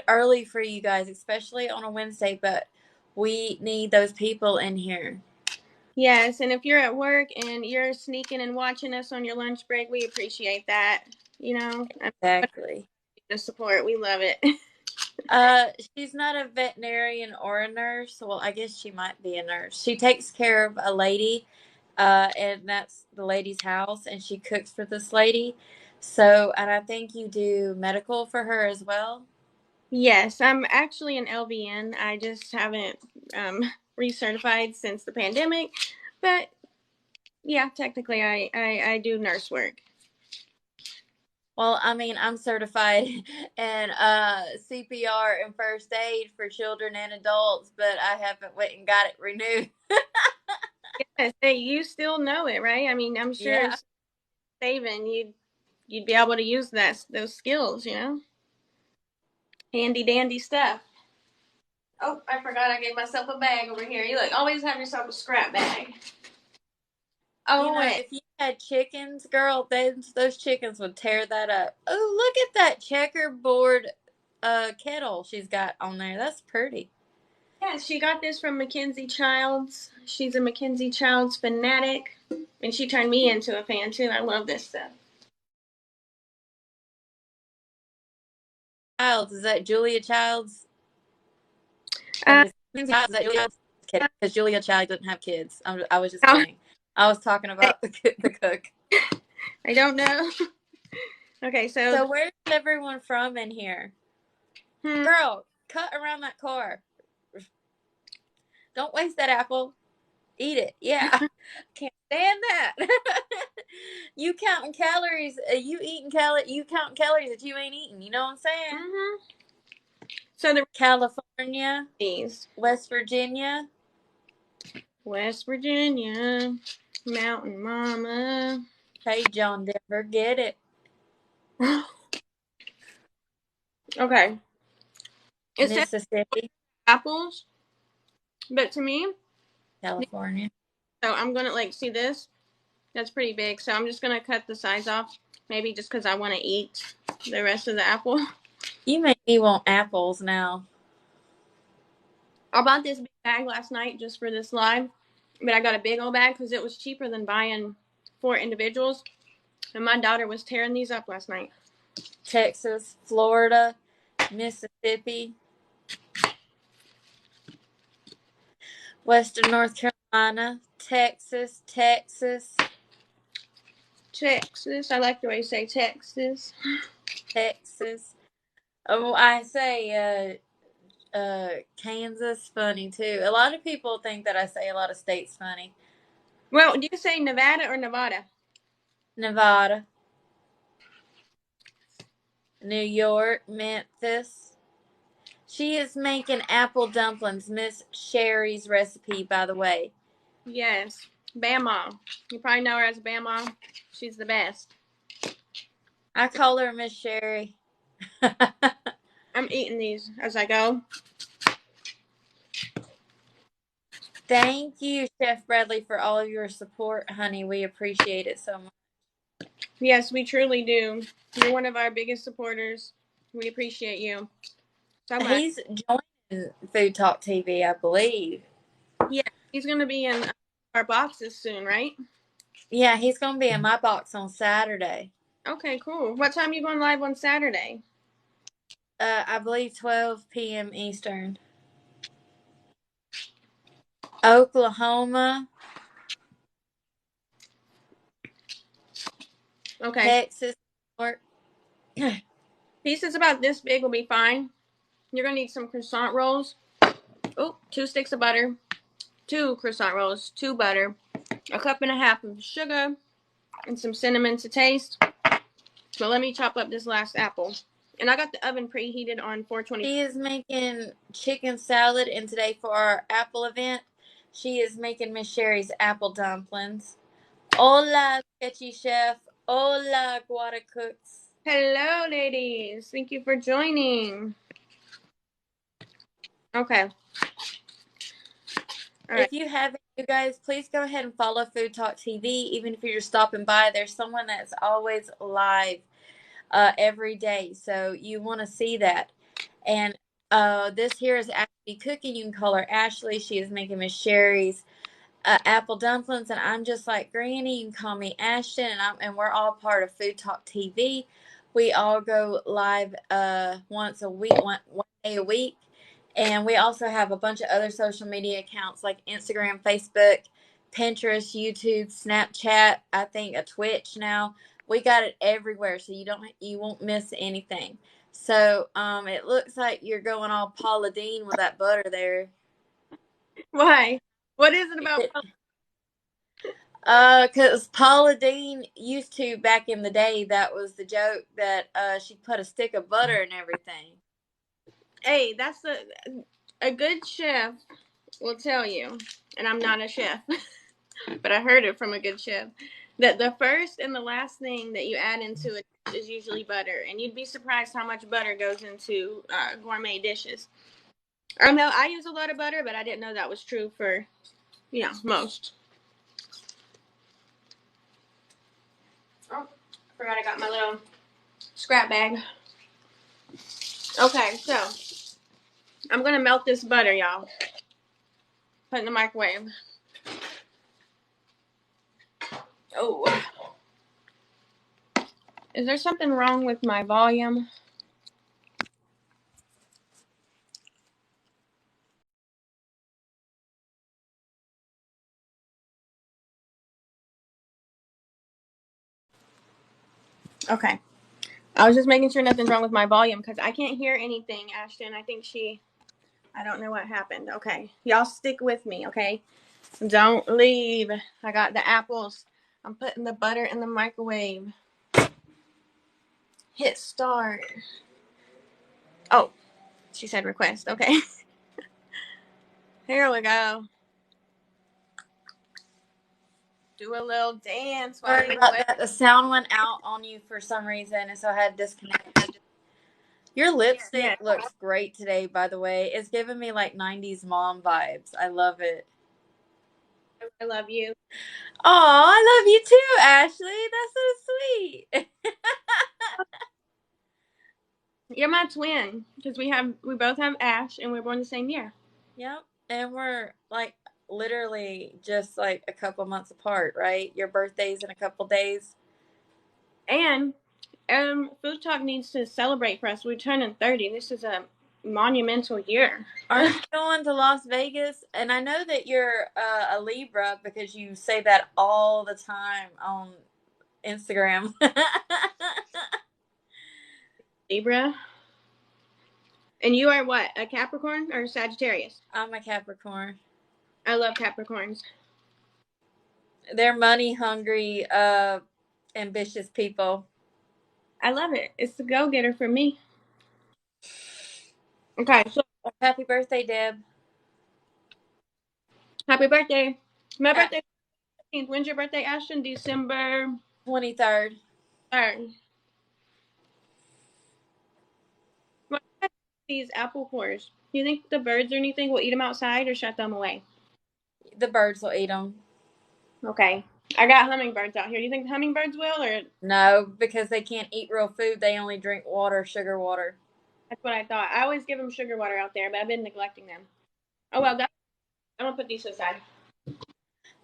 early for you guys, especially on a Wednesday, but we need those people in here. Yes, and if you're at work and you're sneaking and watching us on your lunch break, we appreciate that. Exactly. The support, we love it. She's not a veterinarian or a nurse. Well, I guess she might be a nurse. She takes care of a lady, and that's the lady's house, and she cooks for this lady. So, and I think you do medical for her as well. Yes, I'm actually an LVN. I just haven't recertified since the pandemic, but yeah, technically I do nurse work. Well, I mean, I'm certified in CPR and first aid for children and adults, but I haven't went and got it renewed. Yes, hey, you still know it, right? I mean, I'm sure Yeah. saving you'd be able to use those skills, handy dandy stuff. Oh, I forgot I gave myself a bag over here. You look, always have yourself a scrap bag. Oh, wait. If you had chickens, girl, those chickens would tear that up. Oh, look at that checkerboard kettle she's got on there. That's pretty. Yeah, she got this from Mackenzie Childs. She's a Mackenzie Childs fanatic, and she turned me into a fan too. I love this stuff. Childs, is that Julia Childs? Uh, Is that Julia Childs? Because Julia Child doesn't have kids. I was just oh, kidding. I was talking about the cook. I don't know. Okay, so So where's everyone from in here? hmm, Girl, cut around that car. Don't waste that apple. Eat it. Yeah. Can't stand that. You counting calories. You eating you counting calories that you ain't eating. You know what I'm saying? mm-hmm. So the California, recipes. West Virginia. West Virginia, Mountain Mama. Hey, John Denver, get it. Okay, it says Mississippi, apples, but to me, California. so I'm gonna see this. That's pretty big, so I'm just gonna cut the size off. Maybe just because I want to eat the rest of the apple. You make me want apples now. I bought this big bag last night just for this live, but I got a big old bag because it was cheaper than buying 4 individuals. And my daughter was tearing these up last night. Texas, Florida, Mississippi, Western North Carolina, Texas. Texas. I like the way you say Texas. Texas. Oh, I say Kansas funny too. A lot of people think that I say a lot of states funny. Well, do you say Nevada or Nevada? Nevada, New York, Memphis. She is making apple dumplings. Miss Sherry's recipe, by the way. Yes. Bama. You probably know her as Bama. She's the best. I call her Miss Sherry. I'm eating these as I go. Thank you, Chef Bradley, for all of your support, honey. We appreciate it so much. Yes, we truly do. You're one of our biggest supporters. We appreciate you so much. He's joining Food Talk TV, I believe. Yeah, he's going to be in our boxes soon, right? Yeah, he's going to be in my box on Saturday. Okay, cool. What time are you going live on Saturday? I believe 12 p.m. Eastern. Oklahoma. Okay. Texas. Pieces about this big will be fine. You're going to need some croissant rolls. Oh, 2 sticks of butter. 2 croissant rolls. 2 butter. 1.5 cups of sugar. And some cinnamon to taste. So let me chop up this last apple. And I got the oven preheated on 420. She is making chicken salad, and today for our apple event, she is making Miss Sherry's apple dumplings. Hola, Sketchy Chef. Hola, Guada Cooks. Hello, ladies. Thank you for joining. Okay. If you haven't, you guys, please go ahead and follow Food Talk TV. Even if you're just stopping by, there's someone that's always live every day. So you want to see that. And this here is Ashley cooking. You can call her Ashley. She is making Miss Sherry's apple dumplings, and I'm just like Granny. You can call me Ashton, and we're all part of Food Talk TV. We all go live once a week, one day a week, and we also have a bunch of other social media accounts like Instagram, Facebook, Pinterest, YouTube, Snapchat. I think a Twitch now. We got it everywhere, so you won't miss anything. So it looks like you're going all Paula Deen with that butter there. Why? What is it about? Cause Paula Deen used to back in the day. That was the joke that she put a stick of butter in everything. Hey, that's a good chef will tell you, and I'm not a chef, but I heard it from a good chef, that the first and the last thing that you add into it is usually butter, and you'd be surprised how much butter goes into gourmet dishes. I know I use a lot of butter, but I didn't know that was true for, most. Oh, I forgot I got my little scrap bag. Okay, so I'm gonna melt this butter, y'all. Put it in the microwave. Oh, is there something wrong with my volume? Okay. I was just making sure nothing's wrong with my volume because I can't hear anything, Ashton. I don't know what happened. Okay. Y'all stick with me, okay? Don't leave. I got the apples. I'm putting the butter in the microwave. Hit start. Oh, she said request. Okay. Here we go. Do a little dance while Sorry you about wait. that. The sound went out on you for some reason, and so I had to disconnect. Your lipstick Yeah, looks great today, by the way. It's giving me like 90s mom vibes. I love it. I love you. Oh, I love you too, Ashley. That's so sweet. You're my twin because we both have Ash and we're born the same year. Yep. And we're like literally just like a couple months apart, right? Your birthday's in a couple days. And Food Talk needs to celebrate for us. We're turning 30. This is a monumental year. Are you going to Las Vegas? And I know that you're a Libra because you say that all the time on Instagram. Libra. And you are what? A Capricorn or a Sagittarius? I'm a Capricorn. I love Capricorns. They're money hungry, ambitious people. I love it. It's the go-getter for me. Okay, so Happy birthday, Deb. happy birthday. My birthday is 15th. When's your birthday, Ashton? December 23rd. 3rd. What are these apple cores? Do you think the birds or anything will eat them outside or shut them away? The birds will eat them. Okay. I got hummingbirds out here. Do you think the hummingbirds will, or No, because they can't eat real food. They only drink water, sugar water. that's what I thought. I always give them sugar water out there, but I've been neglecting them. Oh well, I'm gonna put these aside.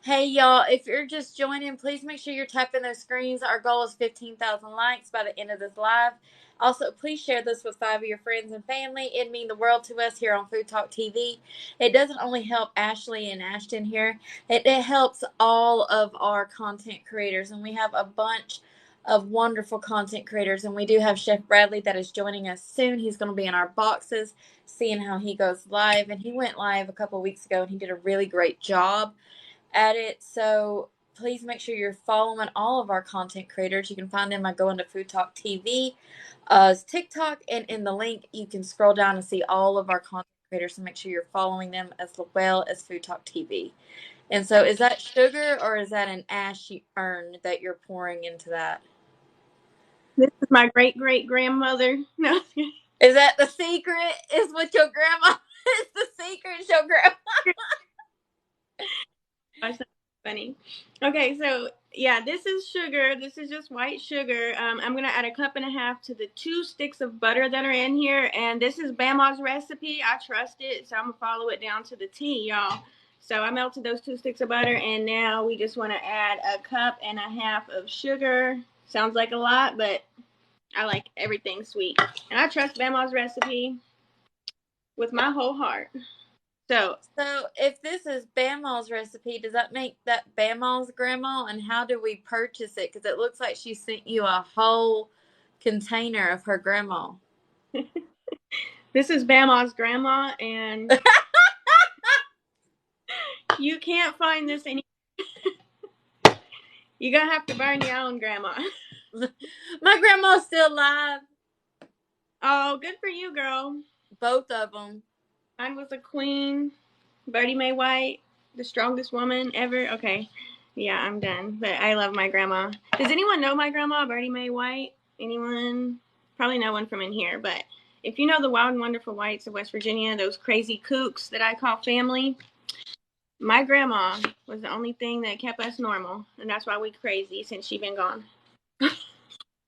Hey, y'all, if you're just joining, please make sure you're tapping those screens. Our goal is 15,000 likes by the end of this live. Also, please share this with 5 of your friends and family. It'd mean the world to us here on Food Talk TV. It doesn't only help Ashley and Ashton here, it helps all of our content creators. And we have a bunch of wonderful content creators. And we do have Chef Bradley that is joining us soon. He's going to be in our boxes, seeing how he goes live. And he went live a couple weeks ago and he did a really great job at it. So please make sure you're following all of our content creators. You can find them by going to Food Talk TV, TikTok, and in the link you can scroll down and see all of our content creators. So make sure you're following them as well as Food Talk TV. And so, is that sugar or is that an ash urn that you're pouring into that? This is my great great grandmother. No. Is that the secret? Is what your grandma? Is the secret your grandma? Gosh, that's funny. Okay, so Yeah, this is sugar. This is just white sugar. I'm gonna add a cup and a half to the 2 sticks of butter that are in here, and this is Bama's recipe. I trust it, so I'm gonna follow it down to the T, y'all. So I melted those 2 sticks of butter, and now we just want to add a cup and a half of sugar. Sounds like a lot, but I like everything sweet, and I trust Bama's recipe with my whole heart. So if this is Bama's recipe, does that make that Bama's grandma? And how do we purchase it? Because it looks like she sent you a whole container of her grandma. this is Bama's grandma, and you can't find this anywhere. You're gonna have to burn your own grandma. My grandma's still alive. Oh, good for you, girl. Both of them. Mine was a queen. Bertie Mae White, the strongest woman ever. Okay. Yeah, I'm done. But I love my grandma. Does anyone know my grandma, Bertie Mae White? Anyone? Probably no one from in here, but if you know the Wild and Wonderful Whites of West Virginia, those crazy kooks that I call family, my grandma was the only thing that kept us normal, and that's why we crazy since she been gone.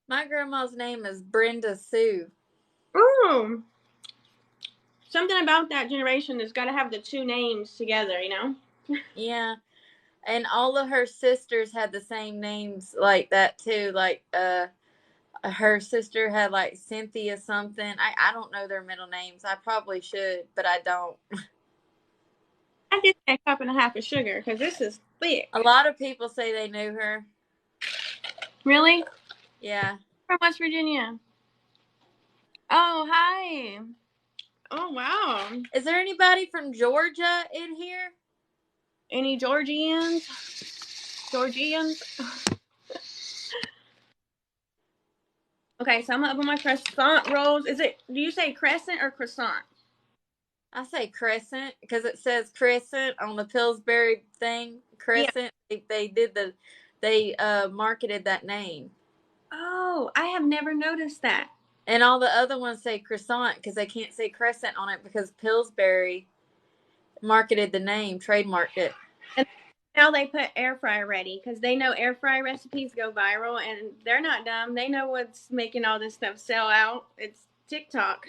My grandma's name is Brenda Sue. Oh, something about that generation has got to have the 2 names together, you know? Yeah. And all of her sisters had the same names like that too. Like her sister had like Cynthia something. I don't know their middle names. I probably should, but I don't. I did a cup and a half of sugar because this is thick. A lot of people say they knew her. Really? Yeah. From West Virginia. Oh, hi. Oh, wow. Is there anybody from Georgia in here? Any Georgians? Georgians? Okay, so I'm gonna open my croissant rolls. Do you say crescent or croissant? I say Crescent because it says Crescent on the Pillsbury thing. Crescent. Yeah. They marketed that name. Oh, I have never noticed that. And all the other ones say croissant because they can't say crescent on it because Pillsbury marketed the name, trademarked it. And now they put air fryer ready because they know air fryer recipes go viral, and they're not dumb. They know what's making all this stuff sell out. It's TikTok.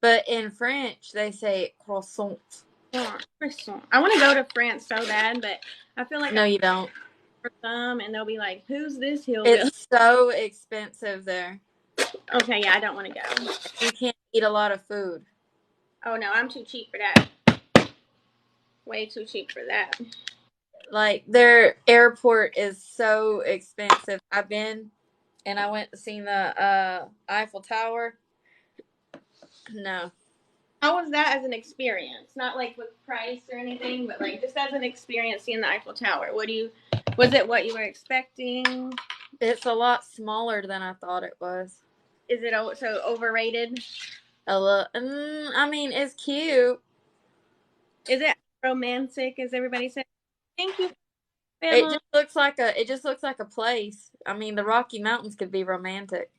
But in French, they say croissant. Croissant. I want to go to France so bad, but I feel like no, you don't. For some, and they'll be like, "Who's this hillbilly?" It's so expensive there. Okay, yeah, I don't want to go. You can't eat a lot of food. Oh no, I'm too cheap for that. Way too cheap for that. Like their airport is so expensive. I've been and I went to see the Eiffel Tower. No. How was that as an experience? Not like with price or anything, but like just as an experience seeing the Eiffel Tower. Was it what you were expecting? It's a lot smaller than I thought it was. Is it so overrated? A little. I mean, it's cute. Is it romantic, as everybody says? Thank you, It just looks like a place. I mean, the Rocky Mountains could be romantic.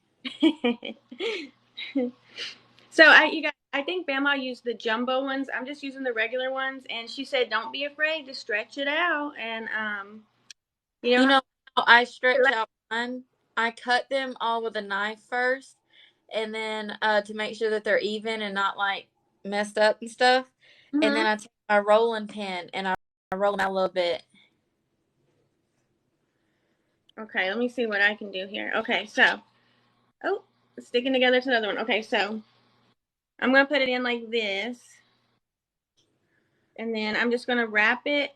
So I think Bama used the jumbo ones. I'm just using the regular ones, and she said, "Don't be afraid to stretch it out." And you know how I stretch out mine? I cut them all with a knife first, and then to make sure that they're even and not like messed up and stuff. Mm-hmm. And then I take my rolling pin and I roll them out a little bit. Okay, let me see what I can do here. Okay, so sticking together to another one. Okay, so I'm gonna put it in like this, and then I'm just gonna wrap it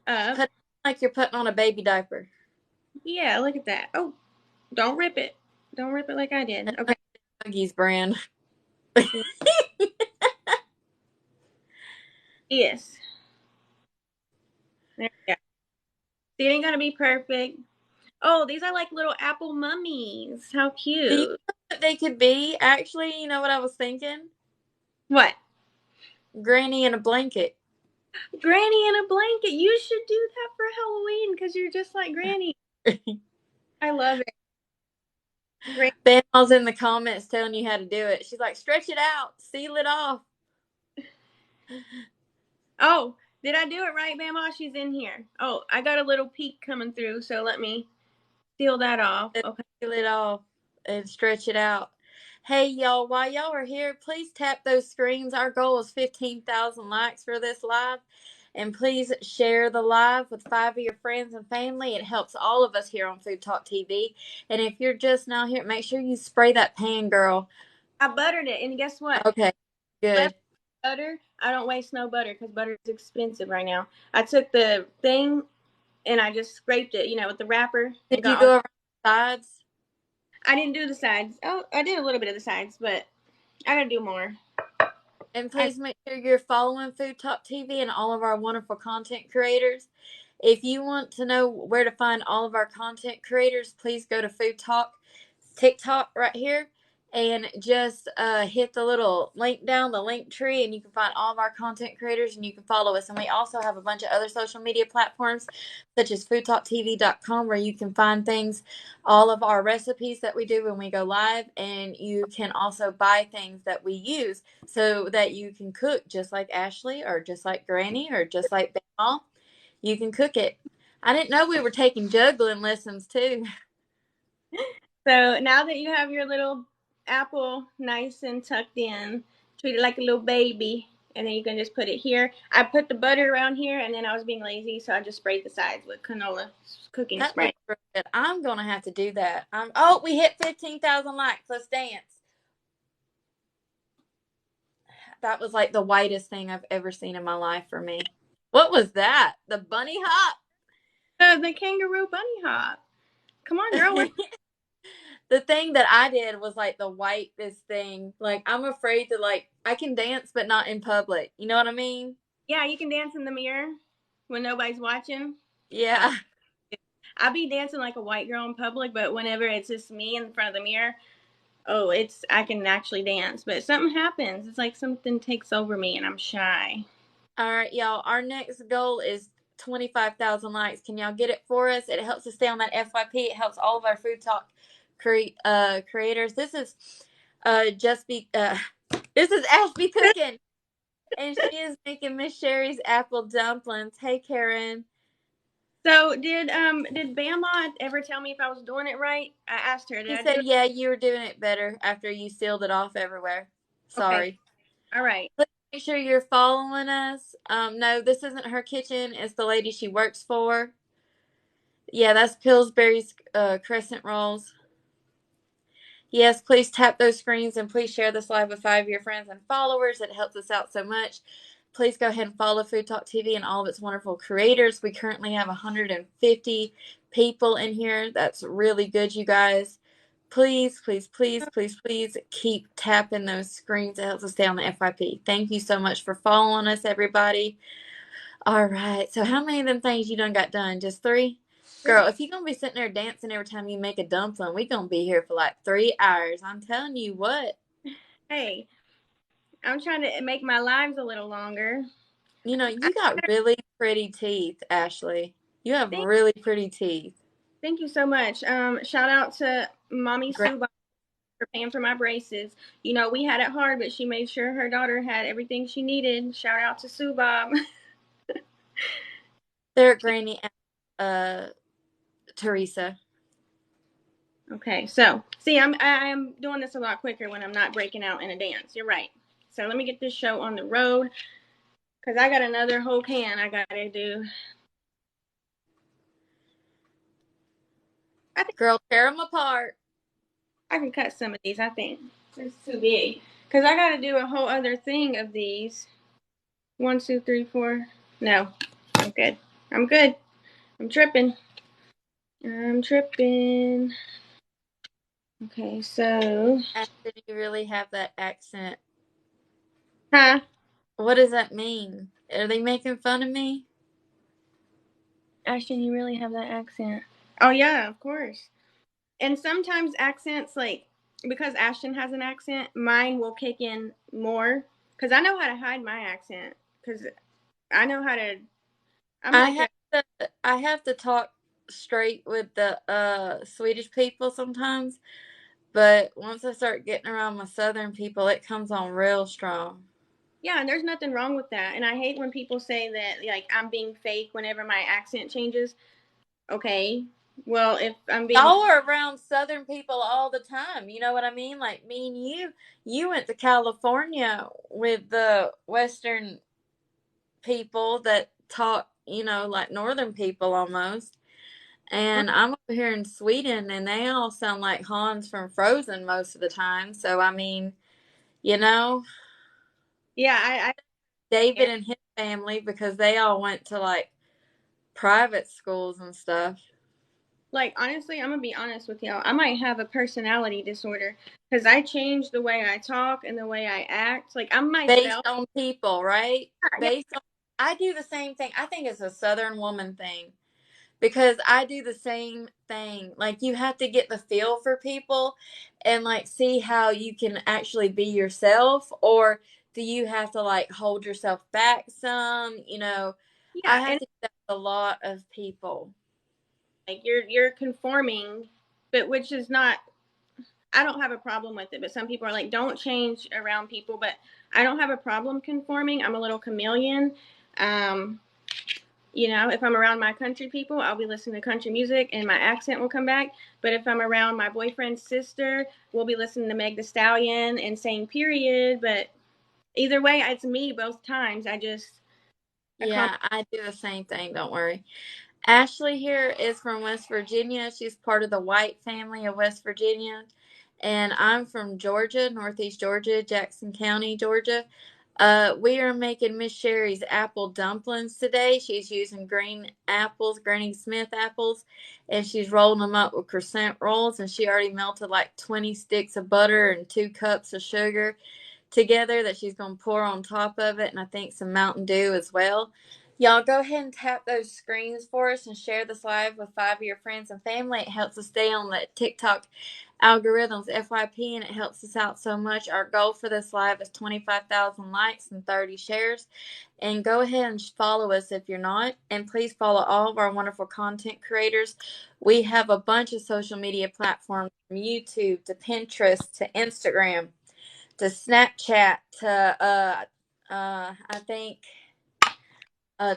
up. Put it like you're putting on a baby diaper. Yeah, look at that. Oh, don't rip it. Don't rip it like I did. Okay. Huggies brand. Yes. There we go. See, it ain't gonna be perfect. Oh, these are like little apple mummies. How cute. Do you know what they could be? Actually, you know what I was thinking? What? Granny in a blanket. Granny in a blanket. You should do that for Halloween because you're just like Granny. I love it. Bama's in the comments telling you how to do it. She's like, stretch it out, seal it off. Oh, Did I do it right, Mama? She's in here. Oh, I got a little peek coming through, so let me seal that off. Okay. Peel it off and stretch it out. Hey, y'all, while y'all are here, please tap those screens. Our goal is 15,000 likes for this live. And please share the live with 5 of your friends and family. It helps all of us here on Food Talk TV. And if you're just now here, make sure you spray that pan, girl. I buttered it, and guess what? Okay, good. Left butter. I don't waste no butter because butter is expensive right now. I took the thing and I just scraped it, with the wrapper. Did you go around the sides? I didn't do the sides. Oh, I did a little bit of the sides, but I gotta do more. And please make sure you're following Food Talk TV and all of our wonderful content creators. If you want to know where to find all of our content creators, please go to Food Talk TikTok right here and just hit the little link down, the link tree, and you can find all of our content creators and you can follow us. And we also have a bunch of other social media platforms such as foodtalktv.com where you can find things, all of our recipes that we do when we go live, and you can also buy things that we use so that you can cook just like Ashley or just like Granny or just like Mom. You can cook it. I didn't know we were taking juggling lessons too. So now that you have your little apple nice and tucked in, treat it like a little baby, and then you can just put it here. I put the butter around here, and then I was being lazy, so I just sprayed the sides with canola cooking That spray. looks good. I'm gonna have to do that. Oh, we hit 15,000 likes. Let's dance. That was like the whitest thing I've ever seen in my life for me. What was that? The bunny hop? The kangaroo bunny hop. Come on, girl. The thing that I did was like the whitest thing. Like I'm afraid to I can dance but not in public. You know what I mean? Yeah, you can dance in the mirror when nobody's watching. Yeah. I'll be dancing like a white girl in public, but whenever it's just me in front of the mirror, I can actually dance. But something happens. It's like something takes over me and I'm shy. All right, y'all. Our next goal is 25,000 likes. Can y'all get it for us? It helps us stay on that FYP. It helps all of our Food Talk creators. This is this is Ashby cooking, and she is making Miss Sherry's apple dumplings. Hey, Karen. So did Bama ever tell me if I was doing it right? I asked her. She said, "Yeah, you were doing it better after you sealed it off everywhere." Sorry. Okay. All right. Please make sure you're following us. No, this isn't her kitchen. It's the lady she works for. Yeah, that's Pillsbury's crescent rolls. Yes, please tap those screens and please share this live with 5 of your friends and followers. It helps us out so much. Please go ahead and follow Food Talk TV and all of its wonderful creators. We currently have 150 people in here. That's really good, you guys. Please, please, please, please, please keep tapping those screens. It helps us stay on the FYP. Thank you so much for following us, everybody. All right. So how many of them things you done got done? Just 3? Girl, if you're going to be sitting there dancing every time you make a dumpling, we're going to be here for like 3 hours. I'm telling you what. Hey, I'm trying to make my lives a little longer. You know, you got really pretty teeth, Ashley. You have really pretty teeth. Thank you so much. Shout out to Mommy Sue for paying for my braces. You know, we had it hard, but she made sure her daughter had everything she needed. Shout out to Sue Bob. They're at Granny Teresa. Okay, so see, I'm doing this a lot quicker when I'm not breaking out in a dance. You're right. So let me get this show on the road because I got another whole can I gotta do. Girl, tear them apart. I can cut some of these. I think it's too big because I gotta do a whole other thing of these. 1, 2, 3, 4. No, I'm good. I'm good. I'm tripping. I'm tripping. Okay, so. After you really have that accent. Huh? What does that mean? Are they making fun of me? Ashton, you really have that accent. Oh, yeah, of course. And sometimes accents, because Ashton has an accent, mine will kick in more. Because I know how to hide my accent. Because I know how to. I have to talk straight with the Swedish people sometimes, but once I start getting around my Southern people, it comes on real strong. Yeah, and there's nothing wrong with that. And I hate when people say that, like, I'm being fake whenever my accent changes. Okay, well, if I'm being, Y'all are around Southern people all the time. You know what I mean? Like me and you went to California with the Western people that talk, like Northern people almost. And I'm over here in Sweden, and they all sound like Hans from Frozen most of the time. So, I mean, you know, yeah, David and his family, because they all went to like private schools and stuff. like, honestly, I'm gonna be honest with y'all. I might have a personality disorder because I change the way I talk and the way I act. Like, I'm Based myself. on people, right? Yeah, Based on, I do the same thing. I think it's a Southern woman thing because I do the same thing. Like, you have to get the feel for people and like see how you can actually be yourself, or do you have to like hold yourself back some? I yeah, have and to do that with a lot of people. like you're conforming, but which is not. I don't have a problem with it, but some people are like, don't change around people. But I don't have a problem conforming. I'm a little chameleon. Um, if I'm around my country people, I'll be listening to country music and my accent will come back. But if I'm around my boyfriend's sister, we'll be listening to Meg the Stallion and saying period. But either way, it's me both times. I call. Yeah, I do the same thing. Don't worry. Ashley here is from West Virginia. She's part of the White family of West Virginia. And I'm from Georgia, Northeast Georgia, Jackson County, Georgia. We are making Miss Sherry's apple dumplings today. She's using green apples, Granny Smith apples, and she's rolling them up with croissant rolls. And she already melted like 20 sticks of butter and 2 cups of sugar together that she's going to pour on top of it. And I think some Mountain Dew as well. Y'all go ahead and tap those screens for us and share this live with 5 of your friends and family. It helps us stay on the TikTok algorithms, FYP, and it helps us out so much. Our goal for this live is 25,000 likes and 30 shares. And go ahead and follow us if you're not. And please follow all of our wonderful content creators. We have a bunch of social media platforms, from YouTube to Pinterest to Instagram to Snapchat to I think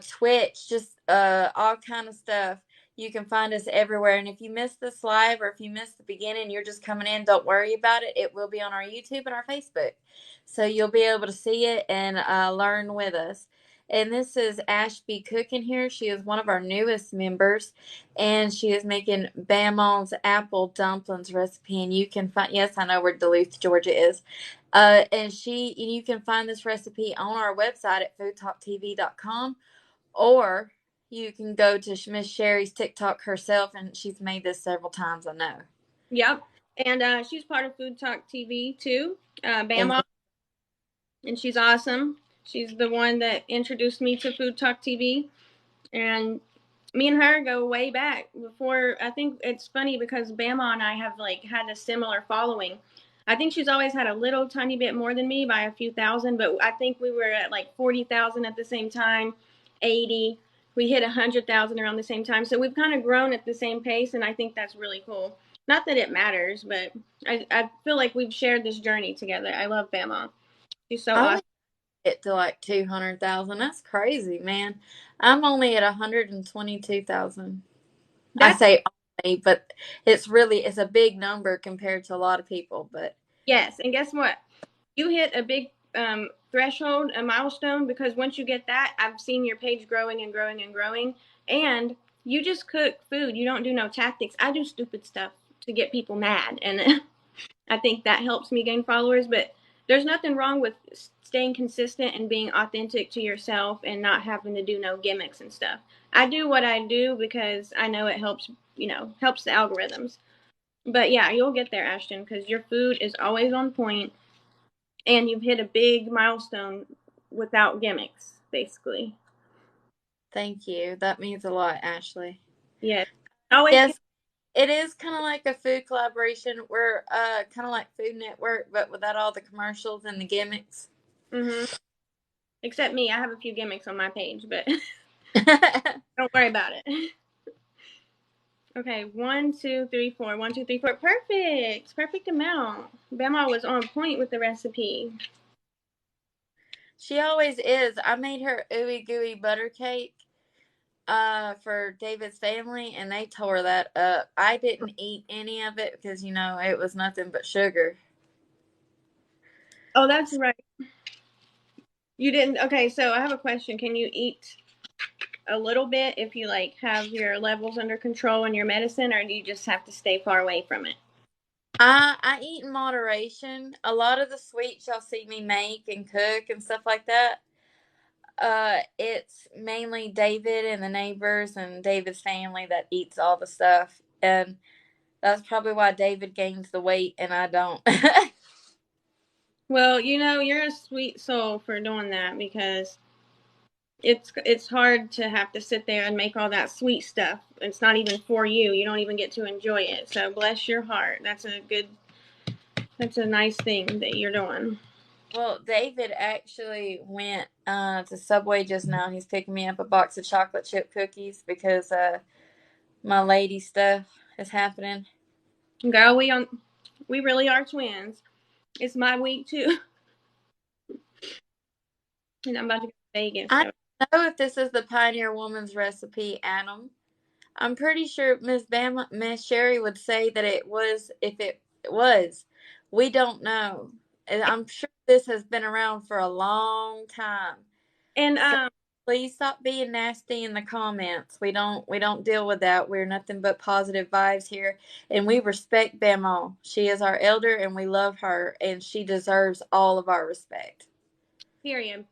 Twitch, just all kind of stuff. You can find us everywhere. And if you missed this live, or if you missed the beginning, you're just coming in, don't worry about it. It will be on our YouTube and our Facebook. So you'll be able to see it and learn with us. And this is Ashby Cooking here. She is one of our newest members, and she is making Bammon's apple dumplings recipe. And you can find, yes, I know where Duluth, Georgia is. And you can find this recipe on our website at foodtalktv.com, or you can go to Miss Sherry's TikTok herself, and she's made this several times, I know. Yep. And she's part of Food Talk TV too. And Bama, and she's awesome. She's the one that introduced me to Food Talk TV, and me and her go way back. Before, I think it's funny because Bama and I have like had a similar following. I think she's always had a little tiny bit more than me by a few thousand, but I think we were at like 40,000 at the same time, 80. We hit 100,000 around the same time, so we've kind of grown at the same pace, and I think that's really cool. Not that it matters, but I feel like we've shared this journey together. I love Bama. She's so I awesome. would get to like 200,000. That's crazy, man. I'm only at 122,000. I That's say only, but it's a big number compared to a lot of people. But yes, and guess what? You hit a big threshold, a milestone, because once you get that, I've seen your page growing and growing and growing. And you just cook food. You don't do no tactics. I do stupid stuff to get people mad. And I think that helps me gain followers. But there's nothing wrong with staying consistent and being authentic to yourself and not having to do no gimmicks and stuff. I do what I do because I know it helps, helps the algorithms. But yeah, you'll get there, Ashton, because your food is always on point and you've hit a big milestone without gimmicks, basically. thank you. That means a lot, Ashley. Yes. Always. Yes, it is kind of like a food collaboration. We're kind of like Food Network, but without all the commercials and the gimmicks. Mm-hmm. Except me, I have a few gimmicks on my page, but don't worry about it. Okay, 1, 2, 3, 4. 1, 2, 3, 4. Perfect. Perfect amount. Bama was on point with the recipe. She always is. I made her ooey gooey butter cake for David's family, and they tore that up. I didn't eat any of it because it was nothing but sugar. Oh, that's right. You didn't. Okay, so I have a question. Can you eat a little bit if you like have your levels under control in your medicine, or do you just have to stay far away from it? I eat in moderation. A lot of the sweets y'all see me make and cook and stuff like that. It's mainly David and the neighbors and David's family that eats all the stuff, and that's probably why David gains the weight and I don't. Well, you're a sweet soul for doing that because it's hard to have to sit there and make all that sweet stuff. It's not even for you. You don't even get to enjoy it. So bless your heart. That's a nice thing that you're doing. Well, David actually went to Subway just now. He's picking me up a box of chocolate chip cookies because my lady stuff is happening. Girl, we really are twins. It's my week too. And I'm about to go to Vegas. I So. don't know if this is the Pioneer Woman's recipe, Adam. I'm pretty sure Miss Sherry would say that it was. If it was, we don't know. And I'm sure this has been around for a long time. And So please stop being nasty in the comments. We don't deal with that. We're nothing but positive vibes here, and we respect Bama. She is our elder, and we love her, and she deserves all of our respect. period.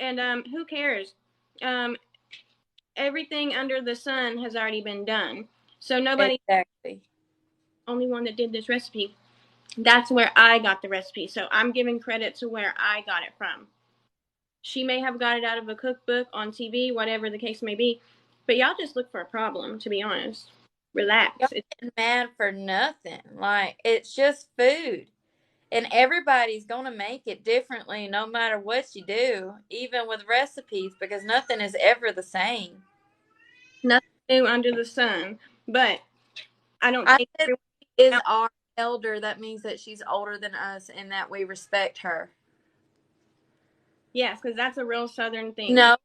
And who cares? Um, everything under the sun has already been done. So nobody, Exactly. only one that did this recipe. That's where I got the recipe. So I'm giving credit to where I got it from. She may have got it out of a cookbook on TV, whatever the case may be. But y'all just look for a problem, to be honest. Y'all Relax. getting mad for nothing. Like, it's just food. And everybody's going to make it differently no matter what you do, even with recipes, because nothing is ever the same. Nothing new under the sun. But I don't I take said everyone is out. our elder. That means that she's older than us and that we respect her. Yes, because that's a real Southern thing. No,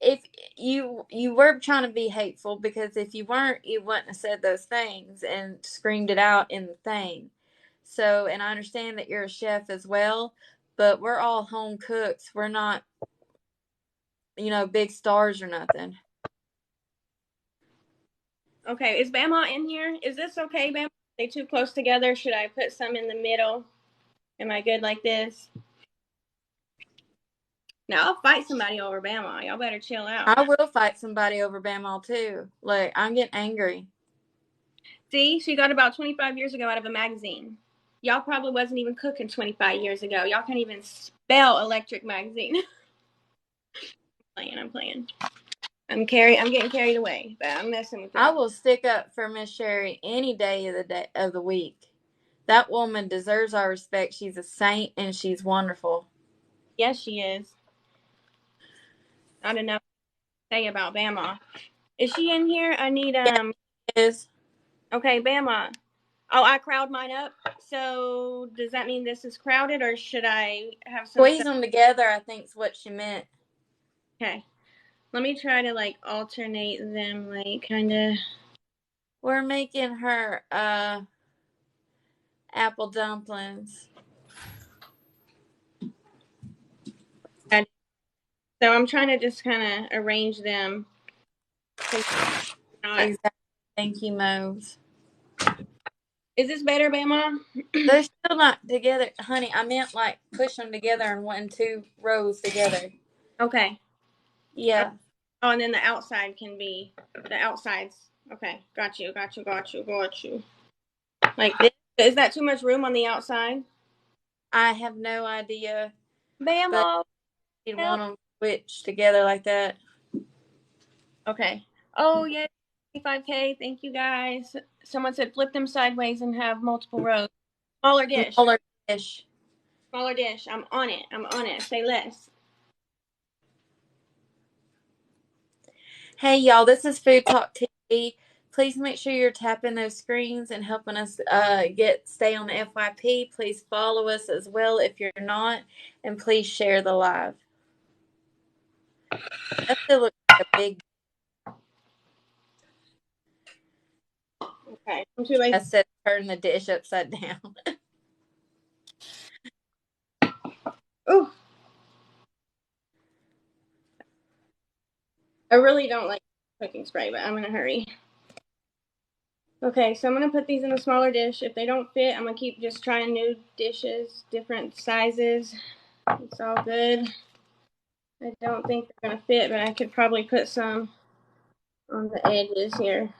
if you were trying to be hateful, because if you weren't, you wouldn't have said those things and screamed it out in the thing. So, and I understand that you're a chef as well, but we're all home cooks. We're not, big stars or nothing. Okay, is Bama in here? Is this okay, Bama? Are they too close together? Should I put some in the middle? Am I good like this? Now I'll fight somebody over Bama. Y'all better chill out. I will fight somebody over Bama too. Look, I'm getting angry. See, she got about 25 years ago out of a magazine. Y'all probably wasn't even cooking 25 years ago. Y'all can't even spell electric magazine. I'm playing. I'm getting carried away, but I'm messing with it. I will stick up for Miss Sherry any day of the week. That woman deserves our respect. She's a saint and she's wonderful. Yes, she is. I don't know what to say about Bama. Is she in here? I need Is Okay, Bama. Oh, I crowd mine up. So does that mean this is crowded, or should I have some squeeze stuff? them together, I think's what she meant. Okay. Let me try to like alternate them, like kind of. We're making her apple dumplings. So I'm trying to just kind of arrange them. Exactly. Thank you, Mose. Is this better, Bama? They're still not together, honey. I meant like push them together in one, two rows together. Okay. Yeah. Oh, and then the outside can be the outsides. Okay, got you. Like this. Is that too much room on the outside? I have no idea, but Bama. you'd want them switched together like that. Okay. Oh, yeah. 25K. Thank you, guys. Someone said flip them sideways and have multiple rows. Smaller dish. Smaller dish. Smaller dish. I'm on it. Say less. Hey, y'all, this is Food Talk TV. Please make sure you're tapping those screens and helping us stay on the FYP. Please follow us as well if you're not, and please share the live. That still looks like a big. Okay, I'm too late. I said turn the dish upside down. Ooh. I really don't like cooking spray, but I'm in a hurry. Okay, so I'm going to put these in a smaller dish. If they don't fit, I'm going to keep just trying new dishes, different sizes. It's all good. I don't think they're going to fit, but I could probably put some on the edges here.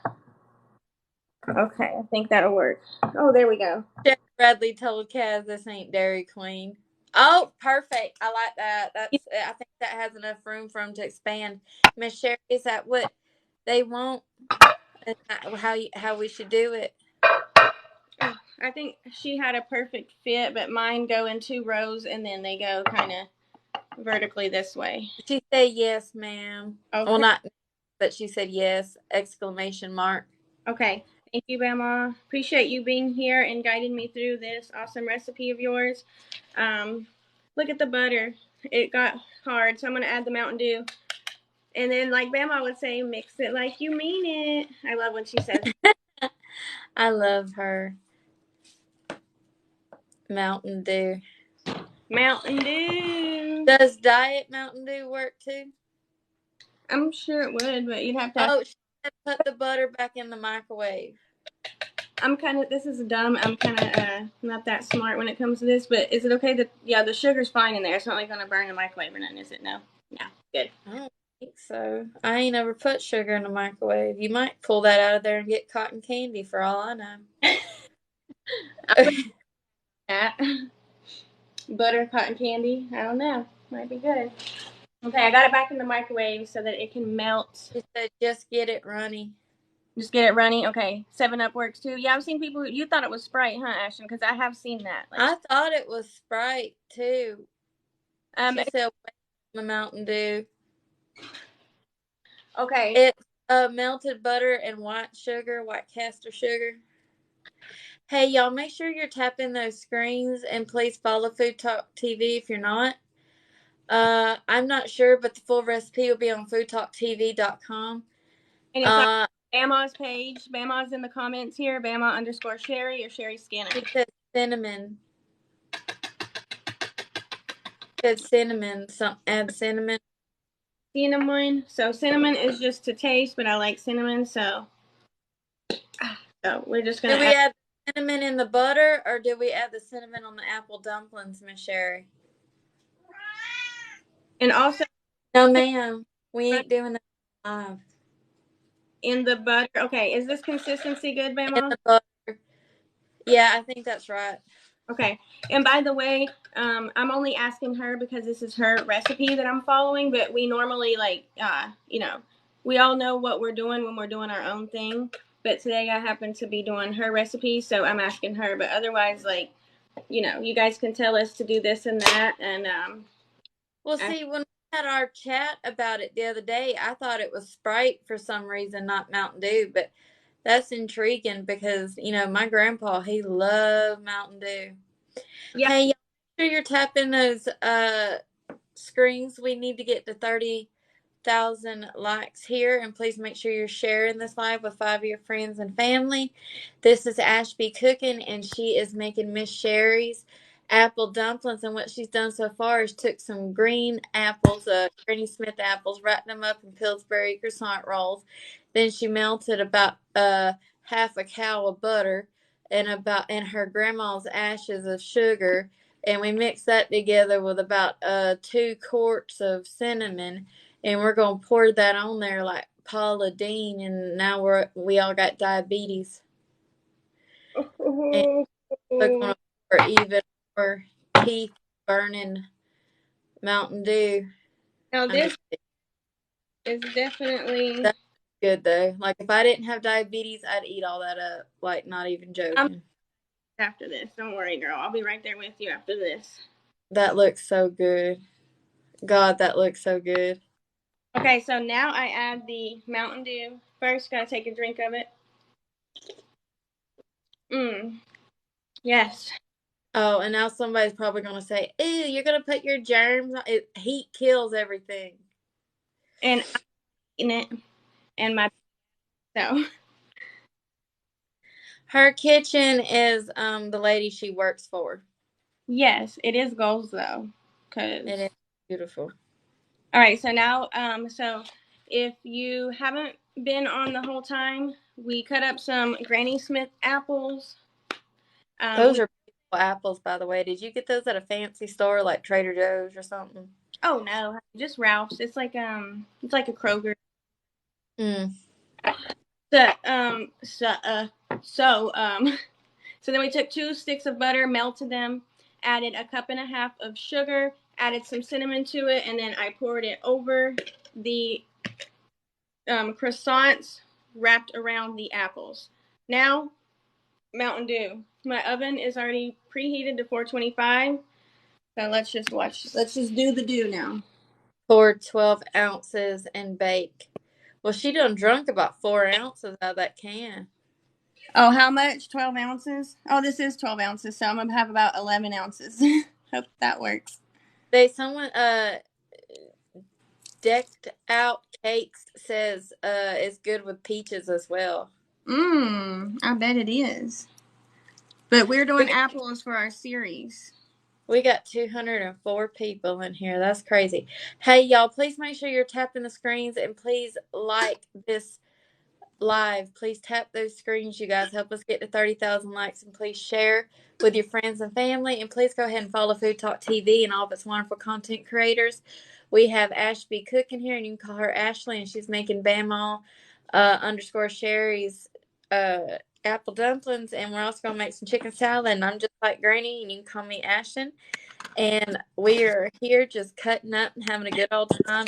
Okay, I think that'll work. Oh, there we go. Jeff Bradley told Kaz this ain't Dairy Queen. Oh, perfect. I like that. I think that has enough room for them to expand. Miss Sherry, is that what they want? Is that how we should do it? I think she had a perfect fit, but mine go in 2 rows and then they go kind of vertically this way. She said yes, ma'am. Okay. Well, not, but she said yes! Exclamation mark. Okay. Thank you, Bama. Appreciate you being here and guiding me through this awesome recipe of yours. Look at the butter. It got hard, so I'm going to add the Mountain Dew. And then, like Bama would say, mix it like you mean it. I love when she says I love her. Mountain Dew. Mountain Dew. Does Diet Mountain Dew work too? I'm sure it would, but you'd have to. Oh, she said put the butter back in the microwave. This is dumb. I'm kind of not that smart when it comes to this, but is it okay that, yeah, the sugar's fine in there. It's not like going to burn the microwave or nothing, is it? No. Yeah, good. I don't think so. I ain't ever put sugar in the microwave. You might pull that out of there and get cotton candy for all I know. That. Butter, cotton candy. I don't know. Might be good. Okay, I got it back in the microwave so that it can melt. She said just get it runny. Just get it runny. Okay, 7-Up works too. Yeah, I've seen people. You thought it was Sprite, huh, Ashton? Because I have seen that. I thought it was Sprite too. She said the Mountain Dew. Okay. It's melted butter and white caster sugar. Hey, y'all, make sure you're tapping those screens and please follow Food Talk TV if you're not. I'm not sure, but the full recipe will be on foodtalktv.com. And it's on Bama's page. Bama's in the comments here. Bama_Sherry or Sherry Scanner. It says cinnamon. It says cinnamon. Add cinnamon. Cinnamon. So cinnamon is just to taste, but I like cinnamon, so we're just gonna. Do we add cinnamon in the butter, or do we add the cinnamon on the apple dumplings, Miss Sherry? And also, no, ma'am, we ain't doing that live. In the butter. Okay, is this consistency good, Bama? In the butter. Yeah, I think that's right. Okay, and by the way, I'm only asking her because this is her recipe that I'm following, but we normally we all know what we're doing when we're doing our own thing, but today I happen to be doing her recipe, so I'm asking her, but otherwise, you guys can tell us to do this and that, and well, see, when we had our chat about it the other day, I thought it was Sprite for some reason, not Mountain Dew, but that's intriguing because, my grandpa, he loved Mountain Dew. Yeah. Hey, make sure you're tapping those screens. We need to get to 30,000 likes here, and please make sure you're sharing this live with 5 of your friends and family. This is Ashby Cooking, and she is making Miss Sherry's apple dumplings, and what she's done so far is took some green apples, Granny Smith apples, wrapped them up in Pillsbury croissant rolls. Then she melted about half a cow of butter and her grandma's ashes of sugar, and we mixed that together with about 2 quarts of cinnamon, and we're gonna pour that on there like Paula Deen, and now we all got diabetes. And we're gonna pour even more teeth burning Mountain Dew. Now this is definitely that's good though. Like if I didn't have diabetes, I'd eat all that up. Like not even joking. After this, don't worry, girl. I'll be right there with you after this. That looks so good. God, that looks so good. Okay, so now I add the Mountain Dew. First, gotta take a drink of it. Yes. Oh, and now somebody's probably going to say, "Ew, you're going to put your germs on." Heat kills everything. And I'm eating it. And my so. Her kitchen is the lady she works for. Yes, it is goals though. It Cause is beautiful. all right, so now so if you haven't been on the whole time, we cut up some Granny Smith apples. Those We are beautiful apples, by the way. Did you get those at a fancy store like Trader Joe's or something? oh no, just Ralph's. It's like a Kroger. Mm. So so so then we took 2 sticks of butter, melted them, added a cup and a half of sugar, added some cinnamon to it, and then I poured it over the croissants wrapped around the apples. Now, Mountain Dew. My oven is already preheated to 425. So let's just watch. Let's just do the do now. Pour 12 ounces and bake. Well, she done drunk about 4 ounces out of that can. Oh, how much? 12 ounces? Oh, this is 12 ounces, so I'm going to have about 11 ounces. Hope that works. Someone decked out cakes says it's good with peaches as well. I bet it is. But we're We doing got, apples for our series. we got 204 people in here. That's crazy. Hey, y'all, please make sure you're tapping the screens and please like this live. Please tap those screens, you guys. Help us get to 30,000 likes and please share with your friends and family. And please go ahead and follow Food Talk TV and all of its wonderful content creators. We have Ashby Cook in here, and you can call her Ashley, and she's making Bama underscore Sherry's apple dumplings. And we're also going to make some chicken salad. And I'm just like Granny, and you can call me Ashton. And we are here just cutting up and having a good old time,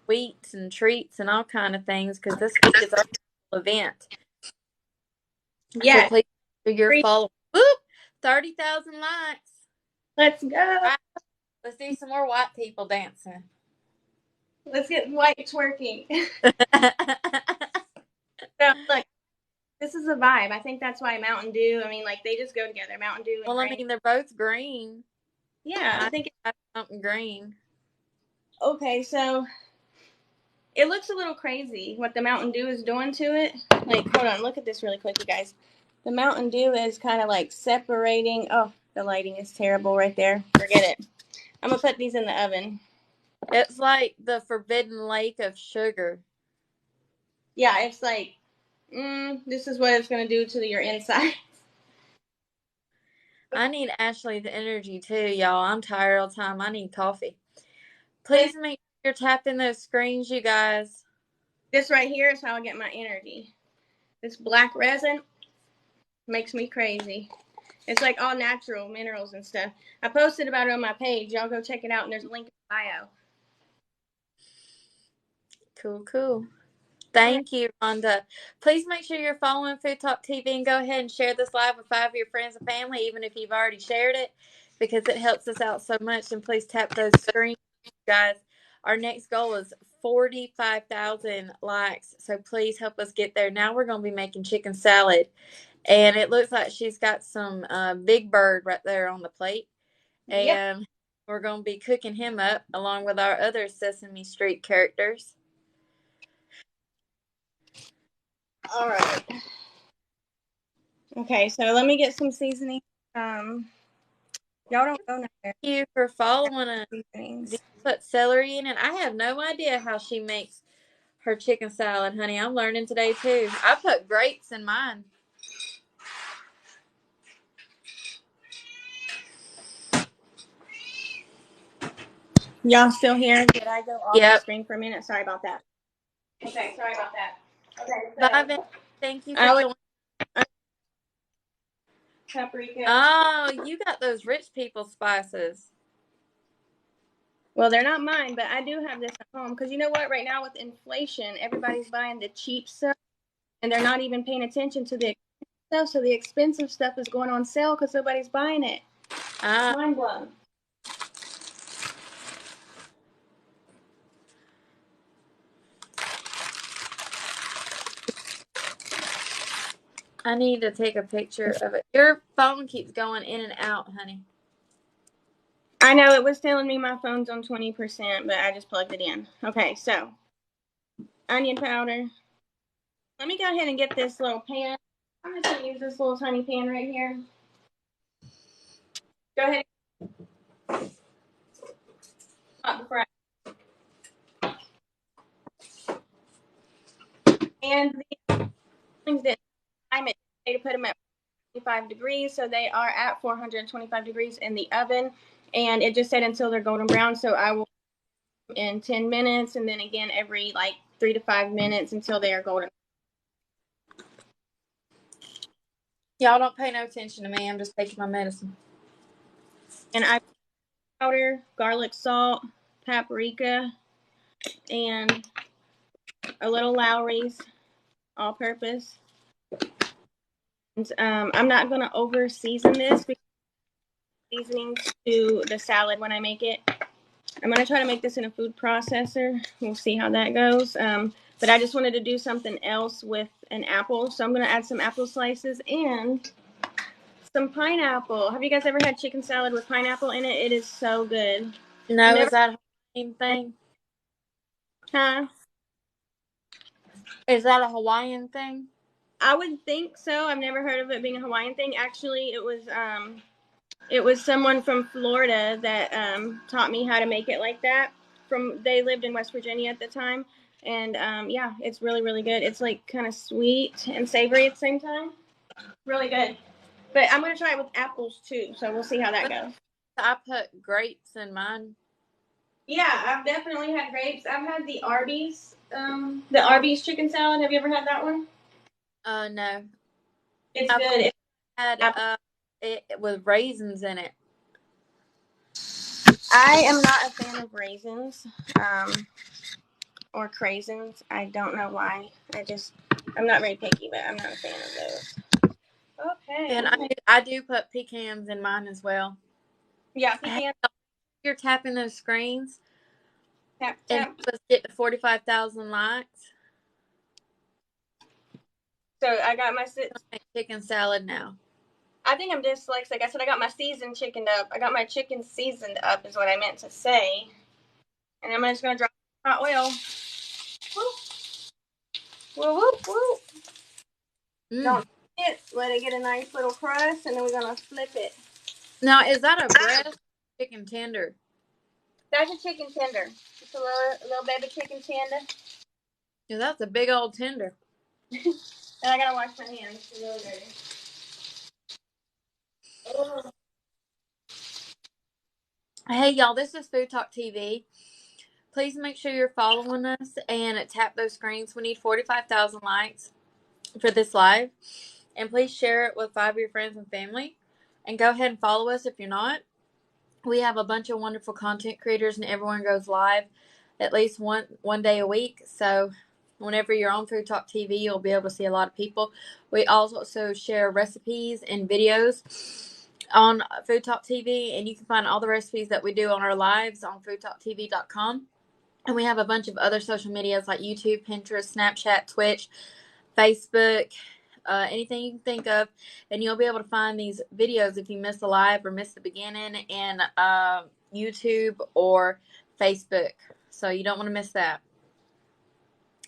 sweets and treats and all kind of things because this week is our event. So Yeah. please do your follow. Whoop! 30,000 likes. Let's go. Right. Let's do some more white people dancing. Let's get white twerking. So, look, this is a vibe. I think that's why Mountain Dew, I mean, like, they just go together. Mountain Dew and Well, I Granny. mean, they're both green. Yeah, I I think. have something green. Okay, so it looks a little crazy what the Mountain Dew is doing to it. Like, hold on, look at this really quick, you guys. The Mountain Dew is kind of like separating. Oh, the lighting is terrible right there. Forget it. I'm going to put these in the oven. It's like the forbidden lake of sugar. Yeah, it's like, this is what it's going to do to your inside. I need Ashley's energy too, y'all. I'm tired all the time. I need coffee. Please make sure you're tapping those screens, you guys. This right here is how I get my energy. This black resin makes me crazy. It's like all natural minerals and stuff. I posted about it on my page. Y'all go check it out, and there's a link in the bio. Cool, cool. Thank you, Rhonda. Please make sure you're following Food Talk TV and go ahead and share this live with 5 of your friends and family, even if you've already shared it, because it helps us out so much. And please tap those screens, guys. Our next goal is 45,000 likes, so please help us get there. Now we're going to be making chicken salad, and it looks like she's got some Big Bird right there on the plate, Yep. and we're going to be cooking him up along with our other Sesame Street characters. All right. Okay, so let me get some seasoning. Y'all don't go nowhere. Thank you for following us. Seasonings. Did you put celery in it? I have no idea how she makes her chicken salad, honey. I'm learning today too. I put grapes in mine. Y'all still here? Did I go off the Yep. screen for a minute? Sorry about that. Okay, sorry about that. Okay, Bye, so Vince. Thank you for I would joining. paprika. Oh, you got those rich people spices. Well, they're not mine, but I do have this at home because you know what? Right now with inflation, everybody's buying the cheap stuff, and they're not even paying attention to the expensive stuff. So the expensive stuff is going on sale because nobody's buying it. Mind blown. I need to take a picture of it. Your phone keeps going in and out, honey. I know it was telling me my phone's on 20%, but I just plugged it in. Okay, so onion powder. Let me go ahead and get this little pan. I'm just gonna use this little tiny pan right here. Go ahead. And the things that time it to put them at 25 degrees, so they are at 425 degrees in the oven. And it just said until they're golden brown, so I will in 10 minutes, and then again every like 3 to 5 minutes until they are golden. Y'all don't pay no attention to me. I'm just taking my medicine. And I powder, garlic salt, paprika, and a little Lowry's all-purpose. And I'm not going to over season this because seasoning to the salad when I make it. I'm going to try to make this in a food processor. We'll see how that goes. But I just wanted to do something else with an apple. So I'm going to add some apple slices and some pineapple. Have you guys ever had chicken salad with pineapple in it? It is so good. No, is that a Hawaiian thing? Huh? Is that a Hawaiian thing? I would think so. I've never heard of it being a Hawaiian thing. Actually, it was someone from Florida that taught me how to make it like that. They lived in West Virginia at the time, and yeah, it's really really good. It's like kind of sweet and savory at the same time. Really good. But I'm gonna try it with apples too, so we'll see how that goes. I put grapes in mine. Yeah, I've definitely had grapes. I've had the Arby's chicken salad. Have you ever had that one? No. It's good. Had it with raisins in it. I am not a fan of raisins, or craisins. I don't know why. I'm not very picky, but I'm not a fan of those. Okay. And I do put pecans in mine as well. Yeah, pecans. You're tapping those screens. Tap, and tap. let's get to 45,000 likes. So I got my chicken salad now. I think I'm dyslexic. I said I got my seasoned chicken up. I got my chicken seasoned up is what I meant to say. And I'm just gonna drop hot oil. Woo, woo, woo. Don't let it get a nice little crust, and then we're gonna flip it. Now, is that a breast chicken tender? That's a chicken tender. It's a little baby chicken tender. Yeah, that's a big old tender. And I gotta wash my hands. It's really dirty. Oh. Hey, y'all, this is Food Talk TV. Please make sure you're following us and tap those screens. We need 45,000 likes for this live. And please share it with 5 of your friends and family. And go ahead and follow us if you're not. We have a bunch of wonderful content creators, and everyone goes live at least one day a week. So whenever you're on Food Talk TV, you'll be able to see a lot of people. We also share recipes and videos on Food Talk TV, and you can find all the recipes that we do on our lives on foodtalktv.com. And we have a bunch of other social medias like YouTube, Pinterest, Snapchat, Twitch, Facebook, anything you can think of, and you'll be able to find these videos if you miss the live or miss the beginning in YouTube or Facebook. So you don't want to miss that.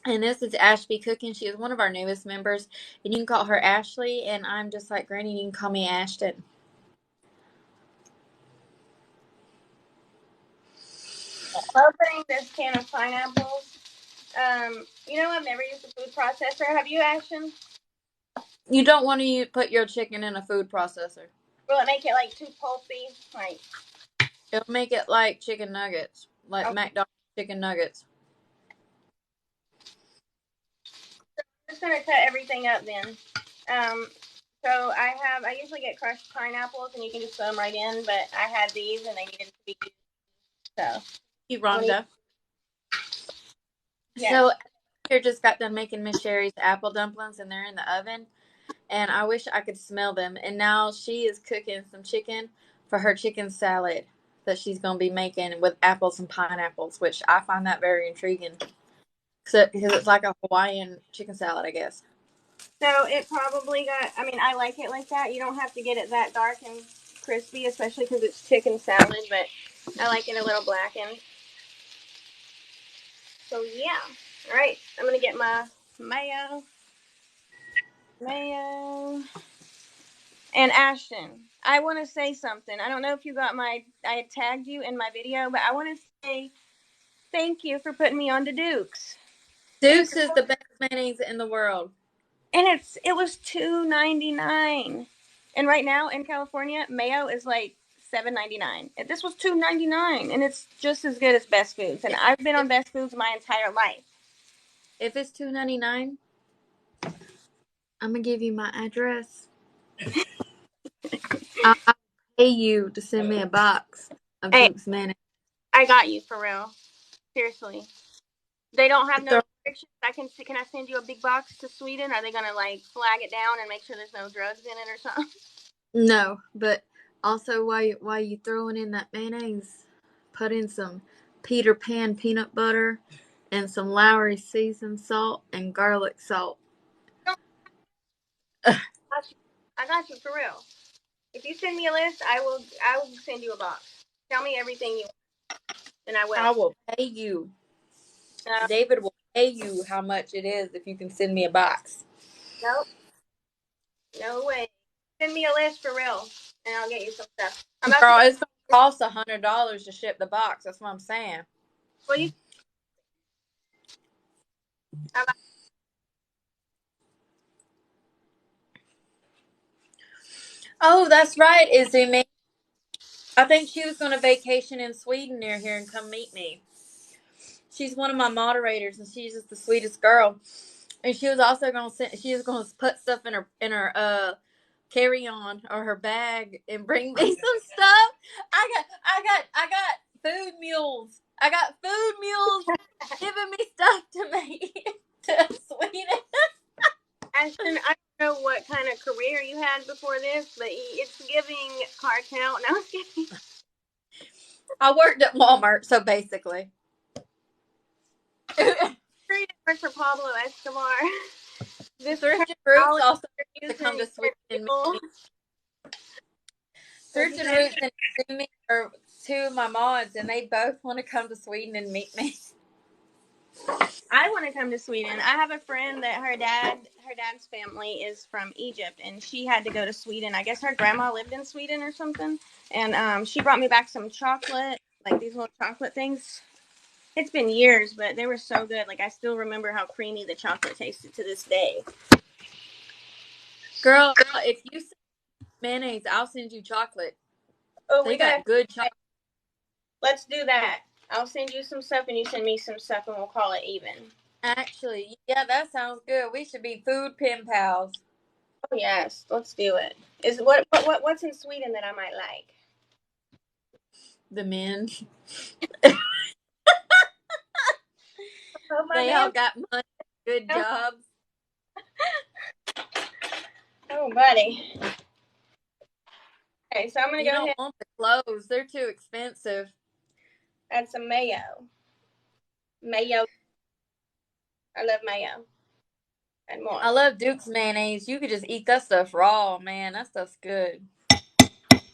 And this is Ashby Cooking. She is one of our newest members, and you can call her Ashley, and I'm just like Granny. You can call me Ashton. Opening this can of pineapples. You know, I've never used a food processor. Have you, Ashton? You don't want to put your chicken in a food processor. Will it make it like too pulpy? Like it'll make it like chicken nuggets, like McDonald's chicken nuggets. So I'm just gonna cut everything up then. So I usually get crushed pineapples, and you can just throw them right in. But I had these, and they needed to be used. So. You Rhonda. Yeah. So here just got done making Miss Sherry's apple dumplings, and they're in the oven. And I wish I could smell them. And now she is cooking some chicken for her chicken salad that she's going to be making with apples and pineapples, which I find that very intriguing. Because it's like a Hawaiian chicken salad, I guess. So it probably got, I mean, I like it like that. You don't have to get it that dark and crispy, especially because it's chicken salad, but I like it a little blackened. So yeah. All right. I'm going to get my mayo. Mayo. And Ashton, I want to say something. I don't know if you got I had tagged you in my video, but I want to say thank you for putting me on to Duke's. Duke's is the best mayonnaise in the world. And it was $2.99. And right now in California, mayo is like $7.99. This was $2.99, and it's just as good as Best Foods. And I've been on Best Foods my entire life. If it's $2.99, I'm gonna give you my address. I'll pay you to send me a box of Hey, Duke's mayonnaise. I got you for real. Seriously. They don't have no restrictions. Can I send you a big box to Sweden? Are they gonna like flag it down and make sure there's no drugs in it or something? No, but also while you throwing in that mayonnaise, put in some Peter Pan peanut butter and some Lowry seasoned salt and garlic salt. I got you for real. If you send me a list, I will send you a box. Tell me everything you want, and I will. I will pay you. David will pay you how much it is if you can send me a box. Nope. No way. Send me a list for real, and I'll get you some stuff. Girl, it's gonna cost $100 to ship the box. That's what I'm saying. Well, you. Oh, that's right, Izumi. I think she was going to vacation in Sweden near here and come meet me. She's one of my moderators, and she's just the sweetest girl. And she was also going to she was going to put stuff in her carry on or her bag and bring me some stuff. I got food mules. I got food mules giving me stuff to make to Sweden. Ashton, I don't know what kind of career you had before this, but it's giving cartel. No, I'm kidding. I worked at Walmart, so basically. Work for Pablo Escobar. This Surgeon Roots also to come to Sweden and meet me. Surgeon Roots and Izumi are two of my mods, and they both want to come to Sweden and meet me. I want to come to Sweden. I have a friend that her dad's family is from Egypt, and she had to go to Sweden. I guess her grandma lived in Sweden or something, and she brought me back some chocolate, like these little chocolate things. It's been years, but they were so good. Like I still remember how creamy the chocolate tasted to this day. Girl, if you send mayonnaise, I'll send you chocolate. Oh, they got good chocolate. Let's do that. I'll send you some stuff, and you send me some stuff, and we'll call it even. Actually, yeah, that sounds good. We should be food pen pals. Oh yes, let's do it. What's in Sweden that I might like? The men. Oh, they all got money, good jobs. Oh, buddy. Okay, so I'm gonna go ahead. You don't want the clothes; they're too expensive. Add some mayo. Mayo. I love mayo. And more. I love Duke's mayonnaise. You could just eat that stuff raw, man. That stuff's good.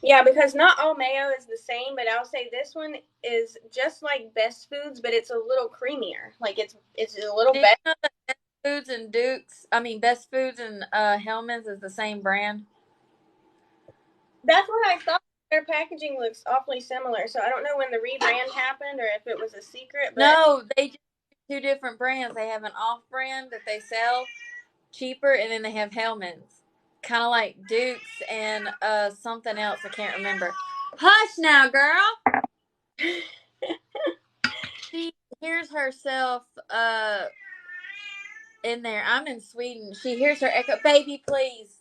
Yeah, because not all mayo is the same, but I'll say this one is just like Best Foods, but it's a little creamier. Like it's a little better. You know that Best Foods and Best Foods and Hellmann's is the same brand. That's what I thought. Their packaging looks awfully similar, so I don't know when the rebrand happened or if it was a secret. But no, they just two different brands. They have an off-brand that they sell cheaper, and then they have Hellmann's, kind of like Duke's and something else. I can't remember. Hush now, girl. She hears herself in there. I'm in Sweden. She hears her echo. Baby, please.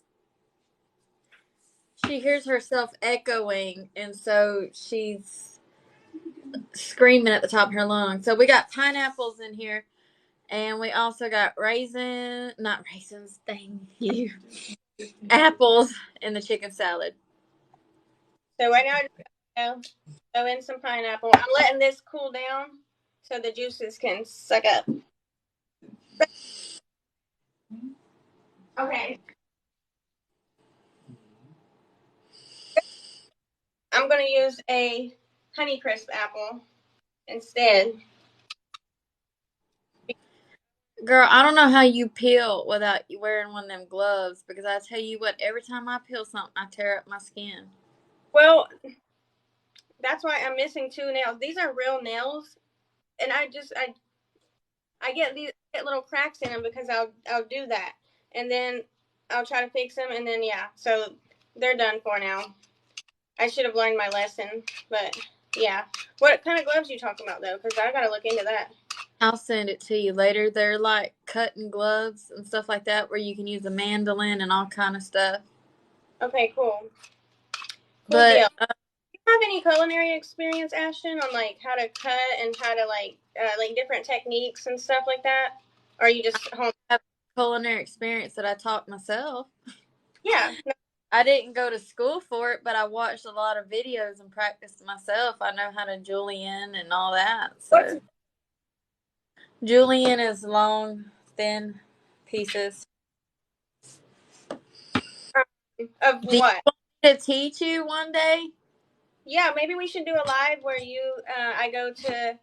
She hears herself echoing, and so she's screaming at the top of her lungs. So we got pineapples in here, and we also got not raisins, thank you, apples in the chicken salad. So right now, throw in some pineapple. I'm letting this cool down so the juices can suck up. Okay. I'm going to use a Honeycrisp apple instead. Girl, I don't know how you peel without wearing one of them gloves, because I tell you what, every time I peel something, I tear up my skin. Well, that's why I'm missing 2 nails. These are real nails, and I get little cracks in them because I'll do that, and then I'll try to fix them, and then yeah, so they're done for now. I should have learned my lesson, but yeah. What kind of gloves you talking about though? Because I gotta look into that. I'll send it to you later. They're like cutting gloves and stuff like that, where you can use a mandolin and all kind of stuff. Okay, cool. Cool But deal. Do you have any culinary experience, Ashton, on like how to cut and how to like different techniques and stuff like that? Or are you just home? I have culinary experience that I taught myself. Yeah. I didn't go to school for it, but I watched a lot of videos and practiced myself. I know how to julienne and all that. What's So julienne is long, thin pieces. of Do you what? want me to teach you one day? Yeah, maybe we should do a live where I go to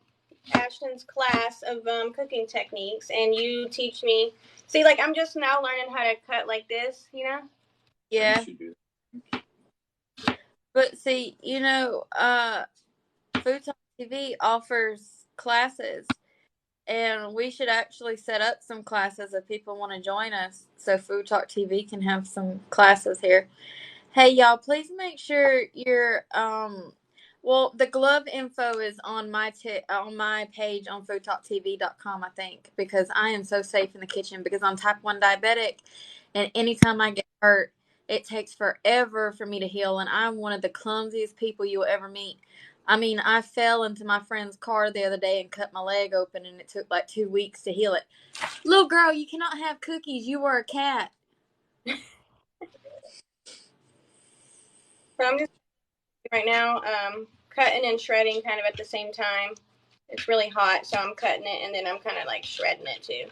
Ashton's class of cooking techniques, and you teach me. See, like I'm just now learning how to cut like this, you know. Yeah. But see, Food Talk TV offers classes, and we should actually set up some classes if people want to join us, so Food Talk TV can have some classes here. Hey, y'all, please make sure the glove info is on on my page on foodtalktv.com, I think, because I am so safe in the kitchen, because I'm type 1 diabetic, and anytime I get hurt, it takes forever for me to heal, and I'm one of the clumsiest people you'll ever meet. I mean, I fell into my friend's car the other day and cut my leg open, and it took like 2 weeks to heal it. Little girl, you cannot have cookies. You are a cat. So I'm just right now cutting and shredding kind of at the same time. It's really hot, so I'm cutting it and then I'm kind of like shredding it too.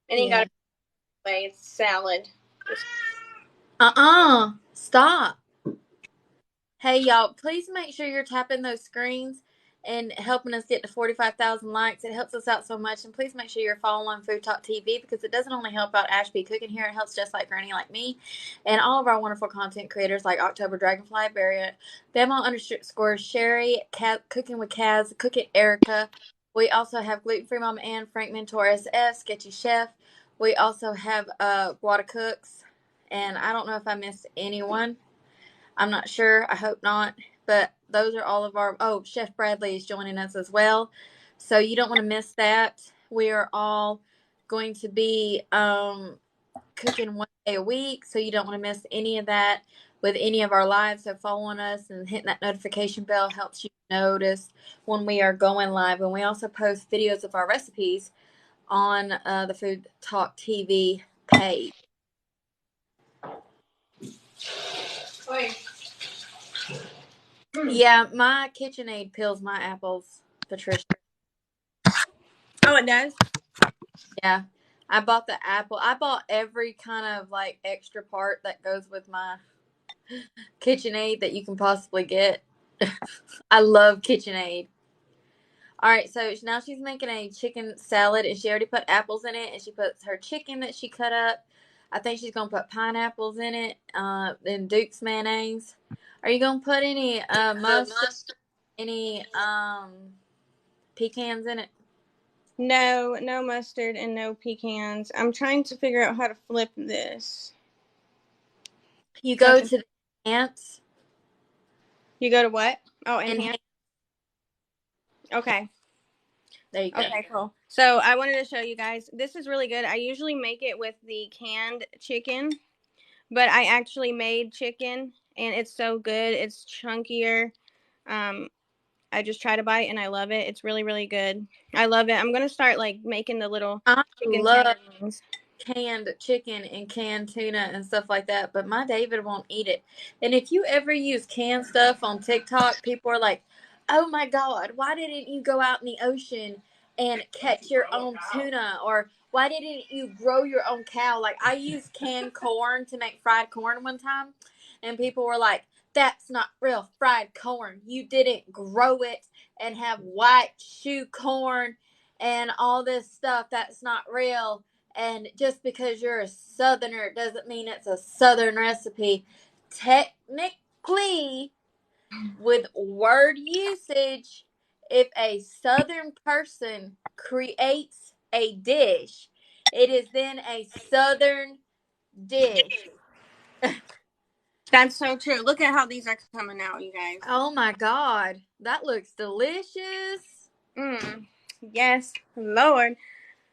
And you Yeah. got to play it's salad. Stop. Hey, y'all, please make sure you're tapping those screens and helping us get to 45,000 likes. It helps us out so much. And please make sure you're following Food Talk TV, because it doesn't only help out Ashby Cooking here, it helps just like Granny like me and all of our wonderful content creators like October Dragonfly, Barry, Bama _ Sherry, Cooking with Kaz, Cooking Erica. We also have Gluten Free Mama Ann, Frank Mentor SF, Sketchy Chef. We also have Guada Cooks. And I don't know if I missed anyone. I'm not sure. I hope not. But those are all of our. Oh, Chef Bradley is joining us as well. So you don't want to miss that. We are all going to be cooking 1 day a week. So you don't want to miss any of that with any of our lives. So following us and hitting that notification bell helps you notice when we are going live. And we also post videos of our recipes on the Food Talk TV page. Oi. Yeah, my KitchenAid peels my apples, Patricia. Oh, it does? Yeah. I bought the apple. I bought every kind of like extra part that goes with my KitchenAid that you can possibly get. I love KitchenAid. All right, so now she's making a chicken salad, and she already put apples in it, and she puts her chicken that she cut up. I think she's gonna put pineapples in it, then Duke's mayonnaise. Are you gonna put any mustard, any pecans in it? No, no mustard and no pecans. I'm trying to figure out how to flip this. You So go to the ants. you go to what? Oh, And enhance. Okay. there you go. Okay, cool. So I wanted to show you guys. This is really good. I usually make it with the canned chicken, but I actually made chicken, and it's so good. It's chunkier. I just try to bite, and I love it. It's really, really good. I love it. I'm gonna start like making the little I chicken love tenderloins. canned chicken and canned tuna and stuff like that, but my David won't eat it. And if you ever use canned stuff on TikTok, people are like, "Oh my God, why didn't you go out in the ocean and catch your own tuna? Or why didn't you grow your own cow? Like, I used canned corn to make fried corn one time, and people were like, that's not real fried corn. You didn't grow it and have white shoe corn and all this stuff. That's not real. And just because you're a southerner doesn't mean it's a southern recipe. Technically, with word usage, if a southern person creates a dish, it is then a southern dish. That's so true. Look at how these are coming out, you guys. Oh my God, that looks delicious. Yes, Lord.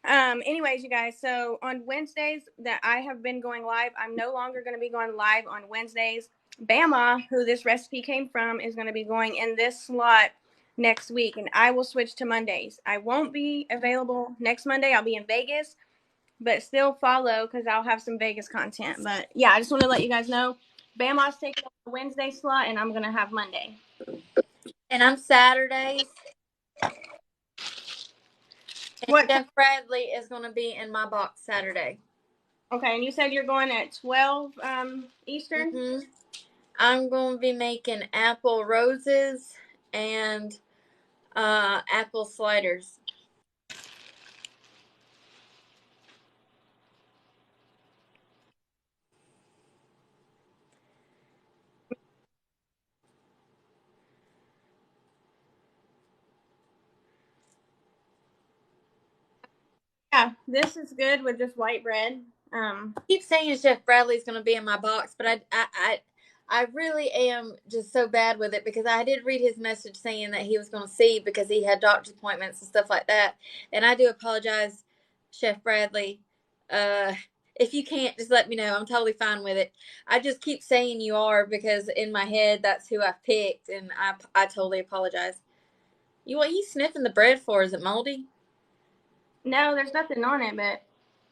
Anyways, you guys, so on Wednesdays that I have been going live, I'm no longer going to be going live on Wednesdays. Bama, who this recipe came from, is going to be going in this slot next week, and I will switch to Mondays. I won't be available next Monday. I'll be in Vegas, but still follow because I'll have some Vegas content. But yeah, I just want to let you guys know, Bama's taking the Wednesday slot, and I'm going to have Monday. And I'm Saturdays. And What? Chef Bradley is going to be in my box Saturday. Okay, and you said you're going at 12 Eastern? Mm-hmm. I'm going to be making apple roses and apple sliders. Yeah, this is good with just white bread. I keep saying Chef Bradley's going to be in my box, but I really am just so bad with it because I did read his message saying that he was going to see because he had doctor's appointments and stuff like that. And I do apologize, Chef Bradley. If you can't, just let me know. I'm totally fine with it. I just keep saying you are because in my head that's who I picked, and I totally apologize. What are you sniffing the bread for? Is it moldy? No, there's nothing on it, but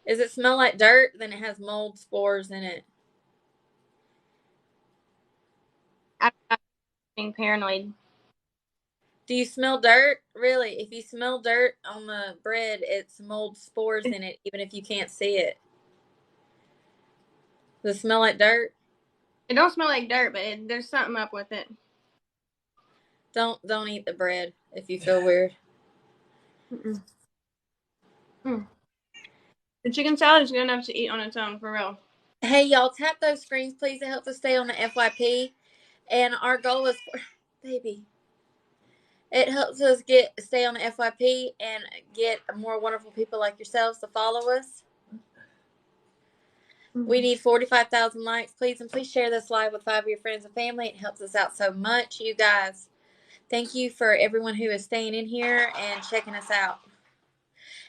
Does it smell like dirt? Then it has mold spores in it. I'm being paranoid. Do you smell dirt? Really? If you smell dirt on the bread, it's mold spores in it, even if you can't see it. Does it smell like dirt? It don't smell like dirt, but there's something up with it. Don't eat the bread if you feel weird. Mm-mm. The chicken salad is good enough to eat on its own, for real. Hey, y'all, tap those screens, please. It helps us stay on the FYP. And our goal is for, baby, it helps us stay on the FYP and get more wonderful people like yourselves to follow us. We need 45,000 likes, please. And please share this live with 5 of your friends and family. It helps us out so much, you guys. Thank you for everyone who is staying in here and checking us out.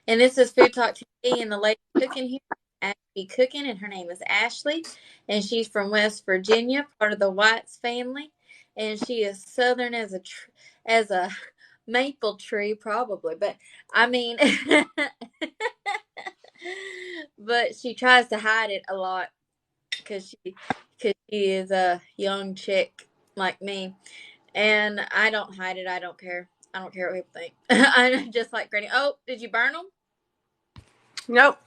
And this is Food Talk TV, and the lady cooking here is Ashley Cooking, and her name is Ashley, and she's from West Virginia, part of the Whites family, and she is southern as a maple tree, probably, but I mean, but she tries to hide it a lot because she is a young chick like me. And I don't hide it. I don't care. I don't care what people think. I'm just like Granny. Oh, did you burn them? Nope.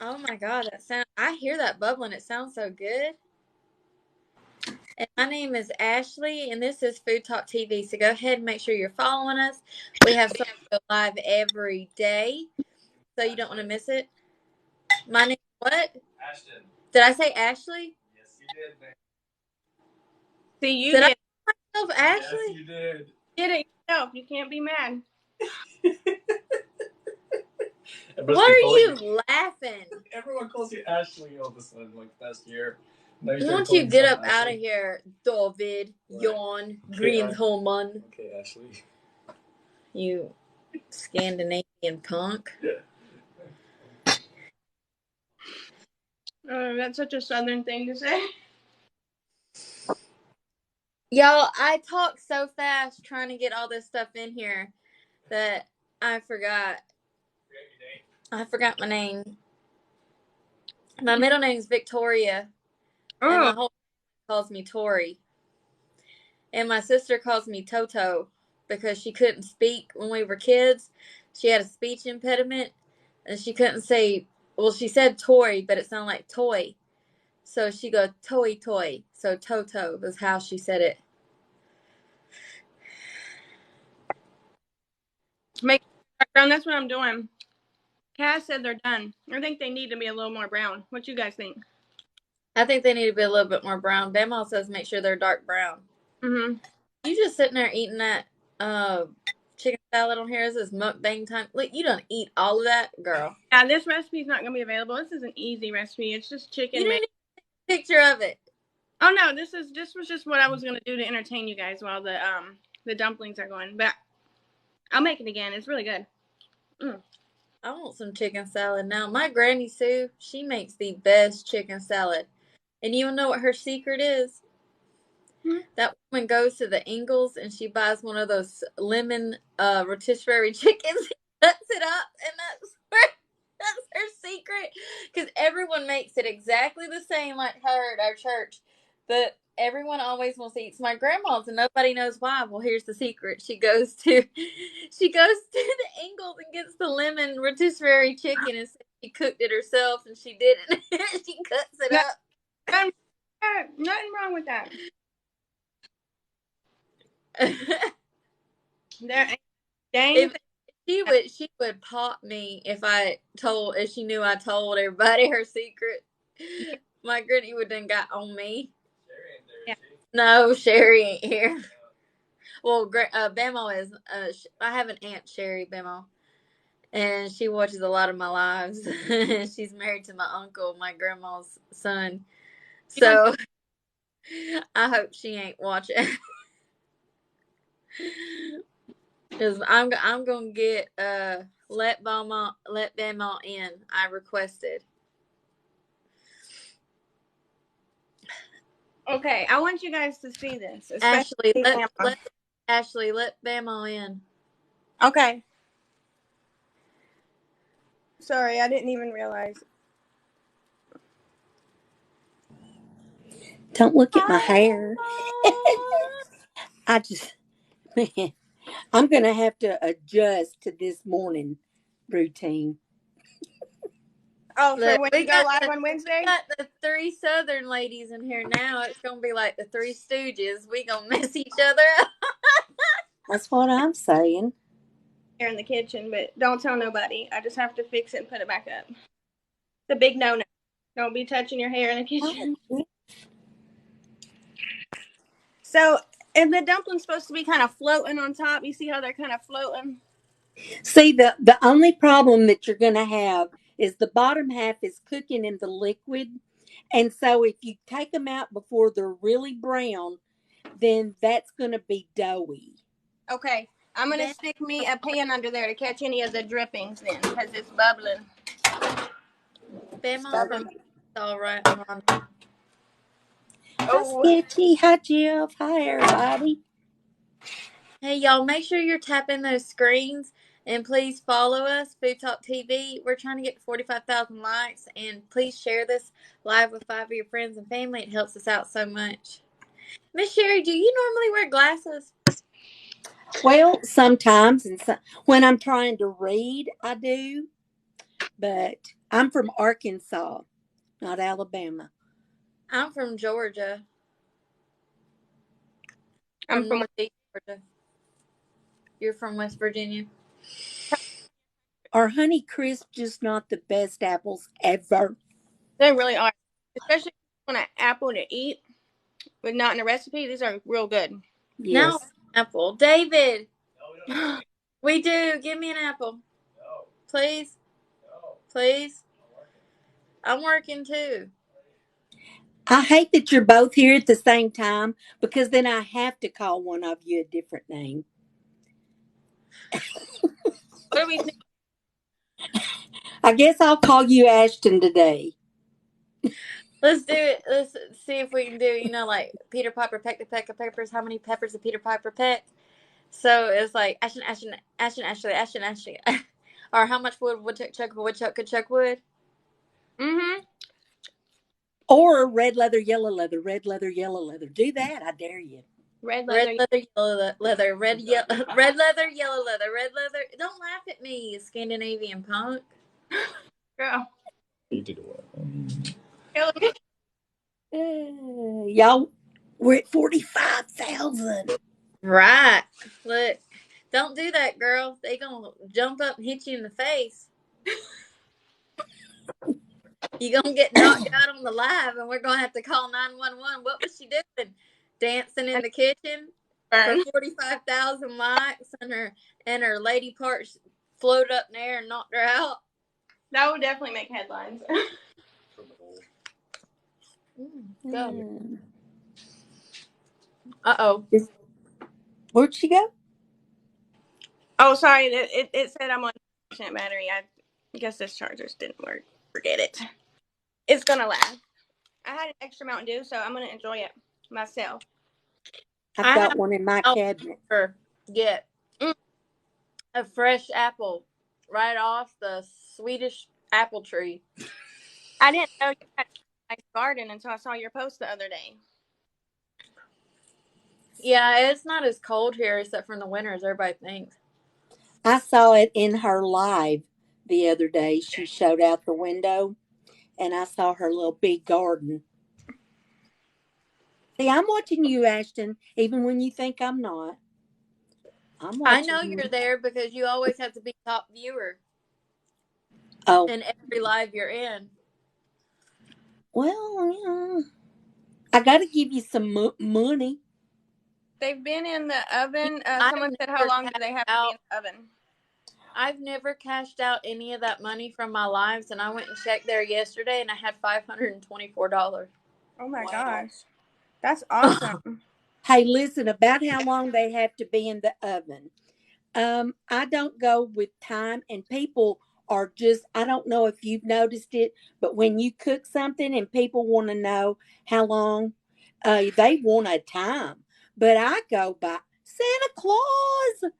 Oh my God, that sound! I hear that bubbling. It sounds so good. And my name is Ashley, and this is Food Talk TV. So go ahead and make sure you're following us. We have something go live every day, so you don't want to miss it. My name is what? Ashton. Did I say Ashley? Yes, you did, man. See, you did. I call myself Ashley? Yes, you did. You did it yourself. You can't be mad. What are you laughing? Everyone calls you Ashley all of a sudden, like last year. Won't you get up out of here, David, What? Jon, Okay, Greenholman? Okay, Ashley. You Scandinavian punk. That's such a southern thing to say. Y'all, I talk so fast trying to get all this stuff in here that I forgot. I forgot my name. My middle name is Victoria, and my whole family calls me Tori, and my sister calls me Toto. because she couldn't speak when we were kids. She had a speech impediment, and she couldn't say. Well, she said toy, but it sounded like toy. So she go toy toy. So Toto was how she said it. Make brown. That's what I'm doing. Cass said they're done. I think they need to be a little more brown. What you guys think? I think they need to be a little bit more brown. Bama says make sure they're dark brown. Mm-hmm. You just sitting there eating that chicken salad on here. This is mukbang time. Look, you don't eat all of that, girl. Yeah, this recipe is not gonna be available. This is an easy recipe. It's just chicken. You didn't even take a picture of it. Oh no, this was just what I was gonna do to entertain you guys while the dumplings are going. But I'll make it again. It's really good. I want some chicken salad now. My Granny Sue, she makes the best chicken salad. And you know what her secret is? That woman goes to the Ingles and she buys one of those lemon rotisserie chickens, cuts it up, and that's her secret. Because everyone makes it exactly the same like her at our church, but everyone always wants to eat my grandma's, and nobody knows why. Well, here's the secret: she goes to the Ingles and gets the lemon rotisserie chicken, and says she cooked it herself, and she did it. She cuts it up. Nothing wrong with that. If she would pop me if she knew I told everybody her secret. My granny would done got on me. Yeah. No, Sherry ain't here. Well, Bamo is. I have an aunt, Sherry Bamo, and she watches a lot of my lives. She's married to my uncle, my grandma's son. So I hope she ain't watching. Because I'm gonna get let Bama in. I requested. Okay, I want you guys to see this. Ashley, let Bama in. Okay. Sorry, I didn't even realize. Don't look at my hair. Man, I'm going to have to adjust to this morning routine. Oh, for when you go live on Wednesday? We got the three Southern ladies in here now. It's going to be like the Three Stooges. We going to mess each other up. That's what I'm saying. Here in the kitchen, but don't tell nobody. I just have to fix it and put it back up. The big no-no. Don't be touching your hair in the kitchen. So, and the dumpling's supposed to be kind of floating on top. You see how they're kind of floating? See, the only problem that you're going to have is the bottom half is cooking in the liquid. And so if you take them out before they're really brown, then that's going to be doughy. Okay. I'm going to stick me a pan under there to catch any of the drippings then, because it's bubbling. Bama, all right. Oh, sketchy. Hi, Jeff. Hi, everybody. Hey, y'all, make sure you're tapping those screens. And please follow us, Food Talk TV. We're trying to get to 45,000 likes. And please share this live with 5 of your friends and family. It helps us out so much. Miss Sherry, do you normally wear glasses? Well, sometimes. And when I'm trying to read, I do. But I'm from Arkansas, not Alabama. I'm from Georgia. I'm from Northeast Georgia. You're from West Virginia. Are Honey Crisp just not the best apples ever? They really are. Especially when an apple to eat, but not in a recipe. These are real good. Yes. No apple. David. No, we do. Give me an apple. No. Please. No. Please. I'm working too. I hate that you're both here at the same time because then I have to call one of you a different name. What do we think? I guess I'll call you Ashton today. Let's do it. Let's see if we can do, like Peter Piper pecked a peck of peppers. How many peppers did Peter Piper peck? So it's like Ashton, Ashley. Or how much wood woodchuck could chuck wood? Mm-hmm. Or red leather, yellow leather, red leather, yellow leather. Do that. I dare you. Red Red leather. leather, yellow leather, red red leather, yellow leather, red leather. Don't laugh at me, you Scandinavian punk. Girl. You did what? Killing me. Y'all, we're at 45,000. Right. Look, don't do that, girl. They gonna jump up and hit you in the face. You gonna get knocked out on the live, and we're gonna have to call 911. What was she doing? Dancing in the kitchen Burn. for 45,000 likes, and her lady parts floated up in the air and knocked her out. That would definitely make headlines. Go. Uh-oh. Where'd she go? Oh, sorry. It said I'm on 10% battery. I guess this charger didn't work. Forget it. It's gonna last. I had an extra Mountain Dew, so I'm gonna enjoy it myself. I've I got have one in my to cabinet. get a fresh apple right off the Swedish apple tree. I didn't know you had a nice garden until I saw your post the other day. Yeah, it's not as cold here except for in the winter as everybody thinks. I saw it in her live the other day. She showed out the window, and I saw her little big garden. See, I'm watching you, Ashton, even when you think I'm not. I'm I watching know you. you're there because you always have to be top viewer Oh, in every live you're in. well, yeah. I got to give you some money. They've been in the oven. I've Someone said, how never long do they have to be in out. the oven? I've never cashed out any of that money from my lives, and I went and checked there yesterday, and I had $524. Oh my gosh. That's awesome. Hey, listen, about how long they have to be in the oven. I don't go with time, and people are just, I don't know if you've noticed it, but when you cook something and people want to know how long, they want a time. But I go by Santa Claus.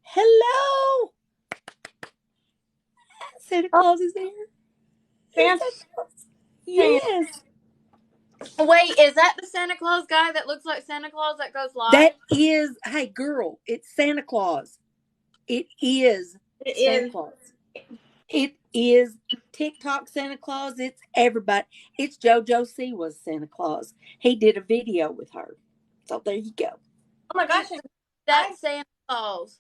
Hello. Santa Claus is there. Santa. Yes. Wait, is that the Santa Claus guy that looks like Santa Claus that goes live? That is, hey, girl, it's Santa Claus. It is It Santa is. Claus. It is TikTok Santa Claus. It's everybody. It's JoJo Siwa's Santa Claus. He did a video with her. So there you go. Oh my gosh. That's Santa Claus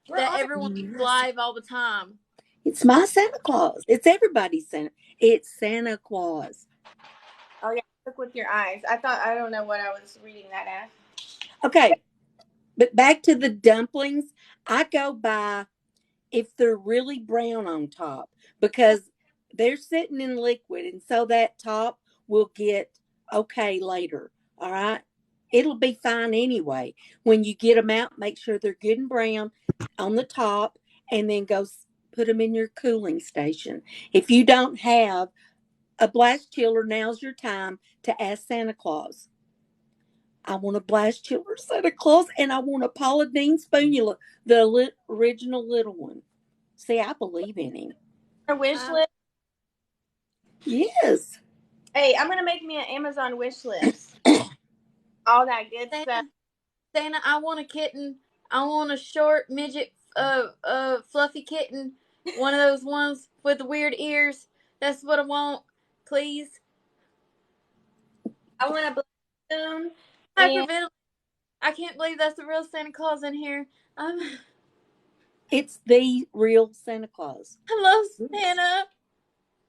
We're that on. everyone Yes. live all the time. It's my Santa Claus. It's everybody's Santa. It's Santa Claus. Oh yeah, look with your eyes. I don't know what I was reading that as. Okay, but back to the dumplings. I go by if they're really brown on top because they're sitting in liquid, and so that top will get okay later. All right, it'll be fine anyway. When you get them out, make sure they're good and brown on the top, and then go put them in your cooling station. If you don't have a blast chiller, now's your time to ask Santa Claus. I want a blast chiller Santa Claus, and I want a Paula Deen spoonula, the original little one. See, I believe in him. A wish list. Yes. Hey, I'm gonna make me an Amazon wish list. All that good stuff. Santa, I want a kitten. I want a short midget, fluffy kitten. One of those ones with the weird ears. That's what I want, please. I want a balloon. Hyperventilate. I can't believe that's the real Santa Claus in here. It's the real Santa Claus. I love Santa.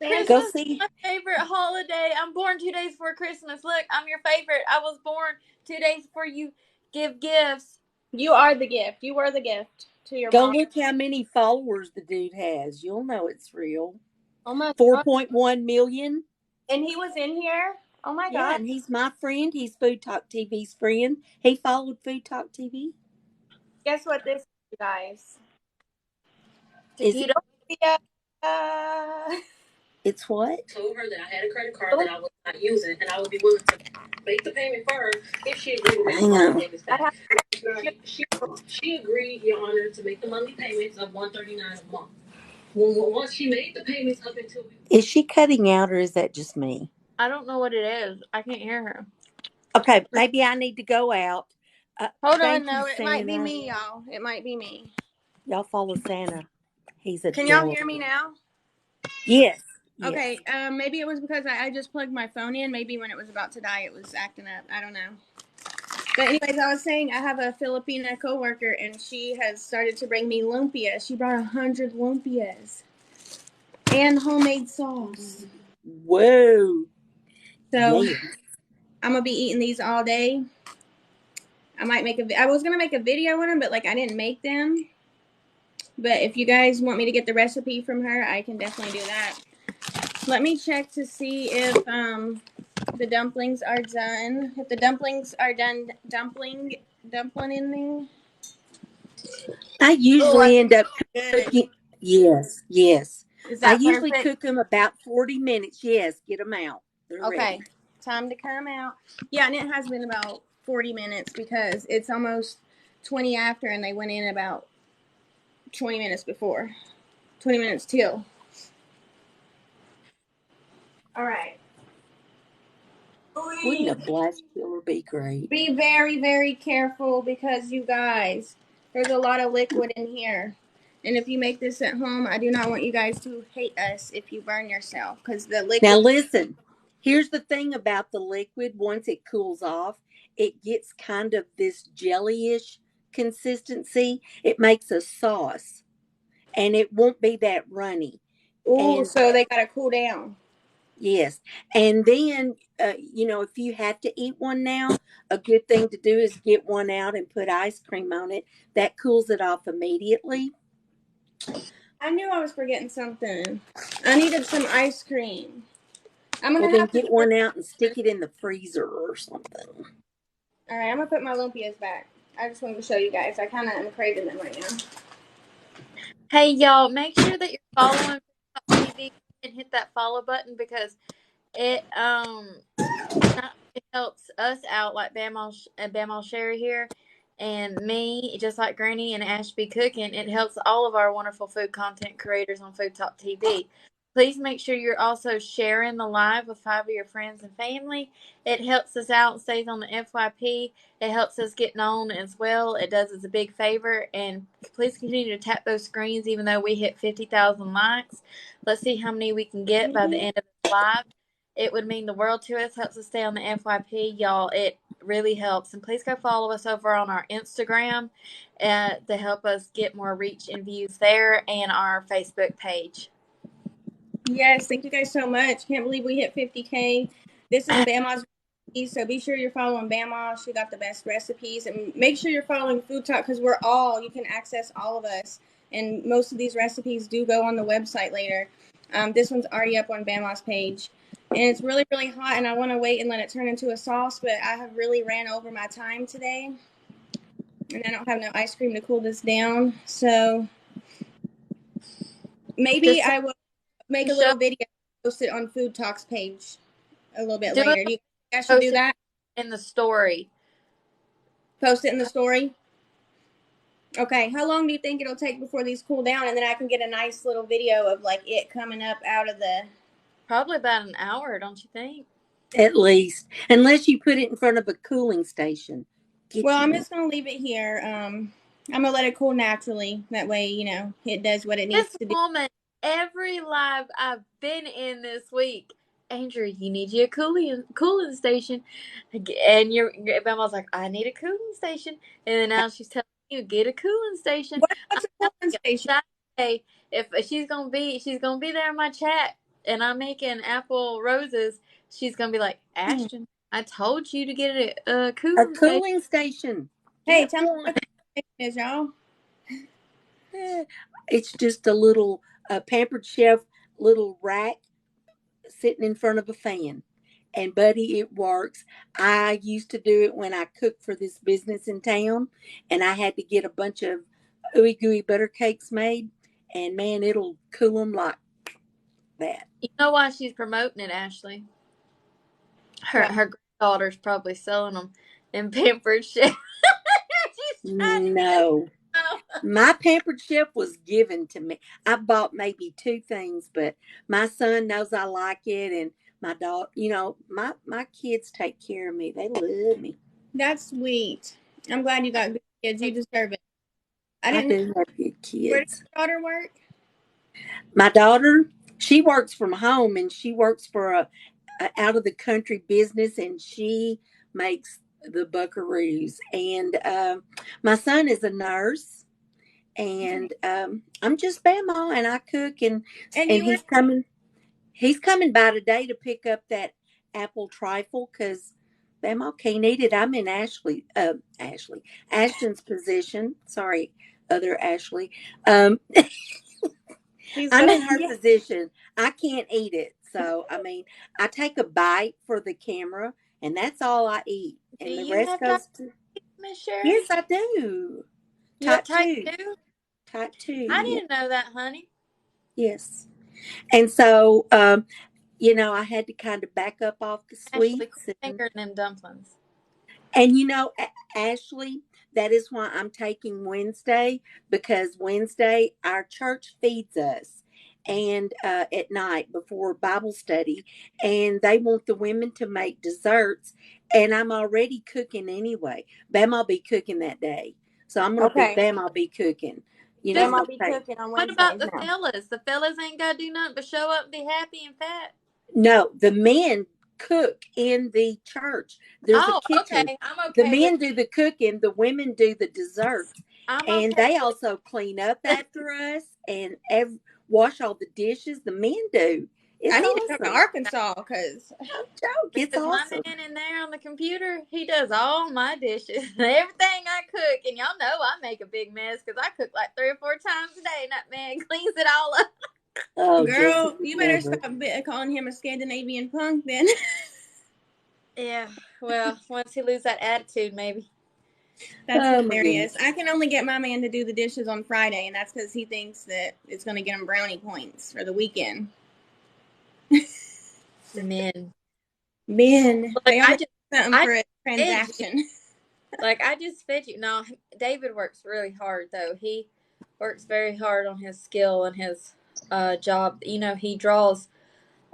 Santa. Go Christmas see. is my favorite holiday. I'm born 2 days before Christmas. Look, I'm your favorite. I was born 2 days before you give gifts. You are the gift. You were the gift to your Go mom. look how many followers the dude has. You'll know it's real. Oh my 4.1 million. And he was in here. Oh my Yeah, god. and he's my friend. He's Food Talk TV's friend. He followed Food Talk TV. Guess what this is, you guys? Is it? Yeah. It's what? Told her that I had a credit card that I was not using, and I would be willing to make the payment for her if she agreed to make the monthly payments back. She agreed, Your Honor, to make the monthly payments of $139 a month. Once she made the payments up until. Is she cutting out, or is that just me? I don't know what it is. I can't hear her. Okay, maybe I need to go out. Hold on, Thank no, you, it might be Santa. me, y'all. It might be me. Y'all follow Santa. He's Can y'all adorable. hear me now? Yes. Okay, maybe it was because I just plugged my phone in. Maybe when it was about to die, it was acting up. I don't know. But anyways, I was saying I have a Filipina coworker, and she has started to bring me lumpia. She brought 100 lumpias and homemade sauce. Whoa. So Yeah. I'm gonna be eating these all day. I was gonna make a video on them, but like I didn't make them. But if you guys want me to get the recipe from her, I can definitely do that. Let me check to see if the dumplings are done. If the dumplings are done dumpling in. I usually end up Good. cooking. Yes. Is I that usually perfect? cook them about 40 minutes. Yes, get them out. They're Okay. ready. Time to come out. Yeah, and it has been about 40 minutes because it's almost 20 after and they went in about 20 minutes before. 20 minutes till. All right. Wouldn't a blast killer be great? Be very, very careful because you guys, there's a lot of liquid in here. And if you make this at home, I do not want you guys to hate us if you burn yourself because the liquid. Now listen, here's the thing about the liquid. Once it cools off, it gets kind of this jellyish consistency. It makes a sauce and it won't be that runny. Ooh, And so they got to cool down. yes. And then, if you have to eat one now, a good thing to do is get one out and put ice cream on it. That cools it off immediately. I knew I was forgetting something. I needed some ice cream. I'm Well, going to then have to. get one out and stick it in the freezer or something. All right, I'm going to put my lumpias back. I just wanted to show you guys. I kind of am craving them right now. Hey, y'all, make sure that you're following TV and hit that follow button because it it helps us out like Bamaw Sherry here and me, just like Granny and Ashby Cooking. It helps all of our wonderful food content creators on Food Talk TV. Please make sure you're also sharing the live with 5 of your friends and family. It helps us out and stays on the FYP. It helps us get known as well. It does us a big favor. And please continue to tap those screens even though we hit 50,000 likes. Let's see how many we can get by the end of the live. It would mean the world to us. Helps us stay on the FYP, y'all. It really helps. And please go follow us over on our Instagram to help us get more reach and views there, and our Facebook page. Yes, thank you guys so much. Can't believe we hit 50K. This is Bamaw's recipes, so be sure you're following Bamaw. She got the best recipes. And make sure you're following Food Talk because you can access all of us. And most of these recipes do go on the website later. This one's already up on Bamaw's page. And it's really, really hot, and I want to wait and let it turn into a sauce, but I have really ran over my time today. And I don't have no ice cream to cool this down. So maybe I will make a little video, post it on Food Talk's page a little bit later. You guys should do that in the story. Post it in the story. Okay, how long do you think it'll take before these cool down, and then I can get a nice little video of like it coming up out of the? Probably about an hour, don't you think? At least, unless you put it in front of a cooling station. Well, I'm just gonna leave it here. I'm gonna let it cool naturally. That way, it does what it needs to do. This woman, every live I've been in this week, Andrew, you need you a cooling station, and your Bama's like, I need a cooling station, and then now she's telling you get a cooling station. What's a cooling station? Saturday, if she's gonna be there in my chat, and I'm making apple roses, she's gonna be like, Ashton, I told you to get a cooling station. Hey, tell me what the station is, y'all. It's just a little Pampered Chef little rack sitting in front of a fan. And buddy, it works. I used to do it when I cooked for this business in town, and I had to get a bunch of ooey gooey butter cakes made, and man, it'll cool them like that. You know why she's promoting it, Ashley? Her granddaughter's probably selling them in Pampered Chef. No. My Pampered Chef was given to me. I bought maybe 2 things, but my son knows I like it, and my dog, my kids take care of me. They love me. That's sweet. I'm glad you got good kids. You deserve it. I I didn't know. do have good Where kids. does your daughter work? My daughter, she works from home and she works for a out of the country business, and she makes the buckaroos. And my son is a nurse, and I'm just Bama, and I cook, And and you were he's coming by today to pick up that apple trifle because Bama can't eat it. I'm in Ashton's position. Sorry, other Ashley. Um, she's I'm so in her position. I can't eat it. So, I mean, I take a bite for the camera and that's all I eat. Do And the you rest have diabetes, goes to, Miss Sherry? yes, I do. You have Type type 2. 2? Type 2. I Yeah. didn't know that, honey. Yes. And so, I had to kind of back up off the Ashley, sweets. quit fingering them dumplings. And Ashley, that is why I'm taking Wednesday, because Wednesday our church feeds us and at night before Bible study, and they want the women to make desserts, and I'm already cooking anyway. Bam, I'll be cooking that day, so I'm gonna be okay. Bam. I'll be cooking. Just Bam, I'm I'll gonna be take. cooking on what about Wednesdays the now. fellas? The fellas ain't got to do nothing but show up and be happy and fat. No, the men cook in the church. There's a Oh, kitchen. okay. I'm The okay with. men do the cooking, the women do the desserts. I'm And okay they with. also clean up after us and wash all the dishes. The men do. I It's need to come to awesome. Arkansas because No joke. It's Because my awesome. man in there on the computer, he does all my dishes, everything I cook, and y'all know I make a big mess because I cook like 3 or 4 times a day, and that man cleans it all up. Oh, Jesus. girl, you better stop calling him a Scandinavian punk then. Yeah, well, once he lose that attitude, maybe. That's Oh, my hilarious. goodness. I can only get my man to do the dishes on Friday, and that's because he thinks that it's going to get him brownie points for the weekend. Men. Men, Like they I always just, do something I for a just fed you. transaction. Like I just fed you. No, David works really hard though. He works very hard on his skill and his job. You know, he draws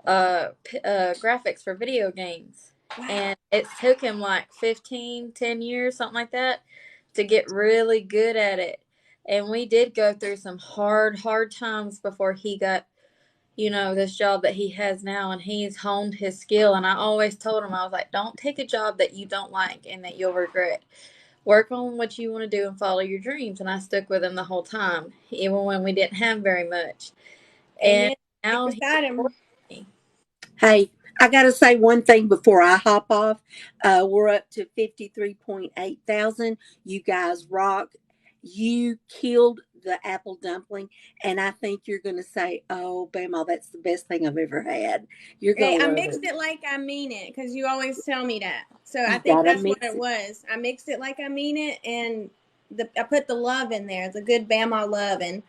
graphics for video games. Wow. And it took him like 10 years, something like that, to get really good at it. And we did go through some hard times before he got, this job that he has now. And he's honed his skill. And I always told him, I was like, don't take a job that you don't like and that you'll regret. Work on what you want to do and follow your dreams. And I stuck with him the whole time, even when we didn't have very much. And Amen. now Right he's beside him. supporting me. Hey, I got to say one thing before I hop off. We're up to 53.8 thousand. You guys rock. You killed the apple dumpling, and I think you're going to say, "Oh, Bama, that's the best thing I've ever had." You're Hey, going I to love mixed it. it like I mean it because you always tell me that. So I You think got to that's what mix it it. was. I mixed it like I mean it, and I put the love in there. It's a good Bama love, and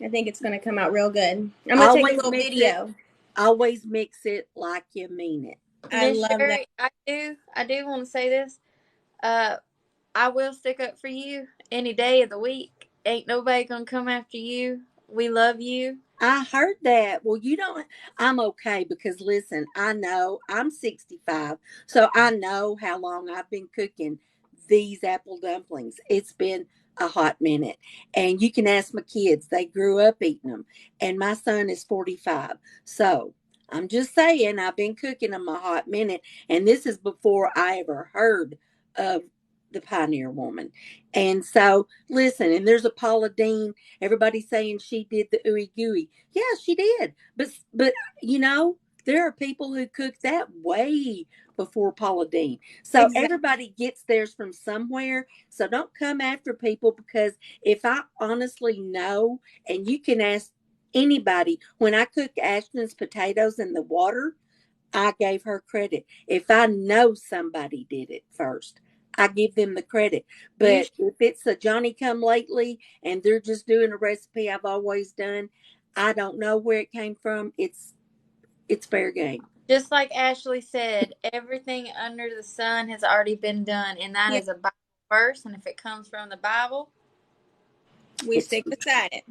I think it's going to come out real good. I'm going to take a Always little mix it. video. Always mix it like you mean it. I Miss love that. Sherry, I do want to say this. Uh, I will stick up for you any day of the week. Ain't nobody gonna come after you. We love you. I heard that. Well, you don't. I'm okay because listen, I know I'm 65, so I know how long I've been cooking these apple dumplings. It's been a hot minute, and you can ask my kids. They grew up eating them, and my son is 45. So I'm just saying, I've been cooking them a hot minute, and this is before I ever heard of the Pioneer Woman. And so, listen, and there's a Paula Dean. Everybody's saying she did the ooey gooey. Yeah, she did. But there are people who cook that way before Paula Dean. So Exactly. everybody gets theirs from somewhere. So don't come after people, because if I honestly know, and you can ask anybody, when I cook Ashton's potatoes in the water, I gave her credit. If I know somebody did it first, I give them the credit. You But if it's a Johnny come lately and they're just doing a recipe I've always done, I don't know where it came from. It's fair game. Just like Ashley said, everything under the sun has already been done, and that yeah, is a Bible verse. And if it comes from the Bible, we It's stick beside it.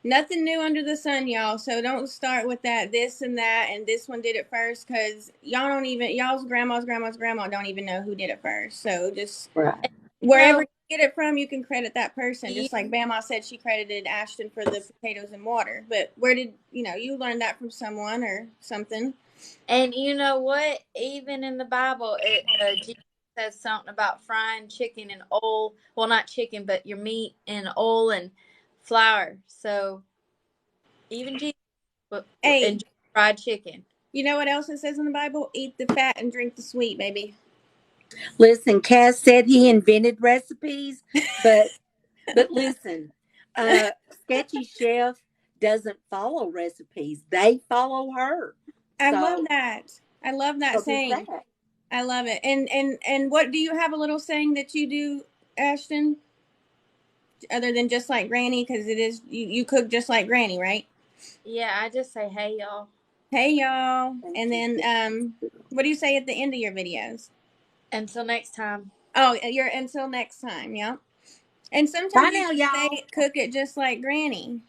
Nothing new under the sun, y'all. So don't start with that, this and that, and this one did it first, because y'all's grandma don't even know who did it first. So just right. Wherever No, you get it from, you can credit that person. you, Just like Bama said, she credited Ashton for the potatoes and water. But where did you learned that from someone or something? and you know what? Even in the Bible, Jesus says something about frying chicken in oil. Well, not chicken, but your meat in oil and flour. So even Jesus Hey, enjoyed fried chicken. you know what else it says in the Bible? Eat the fat and drink the sweet, baby. Listen, Cass said he invented recipes, but listen, Sketchy Chef doesn't follow recipes. They follow her. I love So, that. I love that so there's saying. that. I love it. And what do you have a little saying that you do, Ashton? Other than just like Granny, because it is you cook just like Granny, right? Yeah, I just say, hey, y'all. Hey y'all. Thank And you. then what do you say at the end of your videos? Until next time. Oh, you're until next time, yeah. And Bye sometimes you now, just say y'all. cook it just like Granny.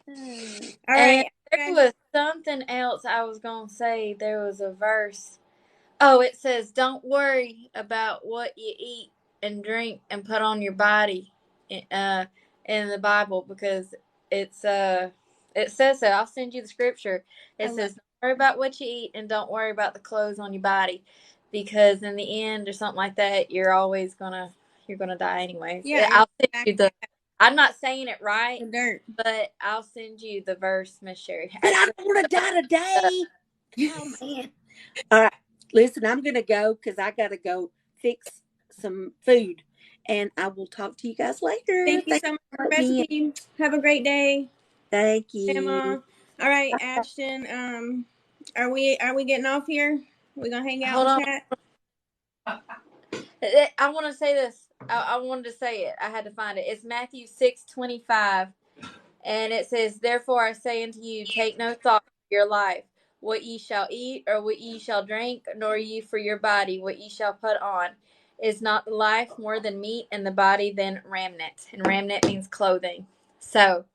Hmm. All And right, there guys. was something else I was going to say. There was a verse. Oh, it says, don't worry about what you eat and drink and put on your body in the Bible, because it's it says so. I'll send you the scripture. I It love. says, don't worry about what you eat and don't worry about the clothes on your body, because in the end or something like that, you're gonna die anyways. Yeah, you're I'll send back you the. I'm not saying it right, in the dirt. but I'll send you the verse, Miss Sherry. But I don't want to die today. Oh man. All right. Listen, I'm gonna go because I gotta go fix some food. And I will talk to you guys later. Thank you Thank so much you for for the letting me in. recipe. Have a great day, Thank you. Emma. All right, Ashton. Are we getting off here? We gonna hang out Hold and on. chat? I want to say this. I wanted to say it. I had to find it. It's Matthew 6:25, and it says, "Therefore I say unto you, take no thought for your life, what ye shall eat, or what ye shall drink, nor ye for your body, what ye shall put on. Is not the life more than meat, and the body than raiment?" And raiment means clothing. So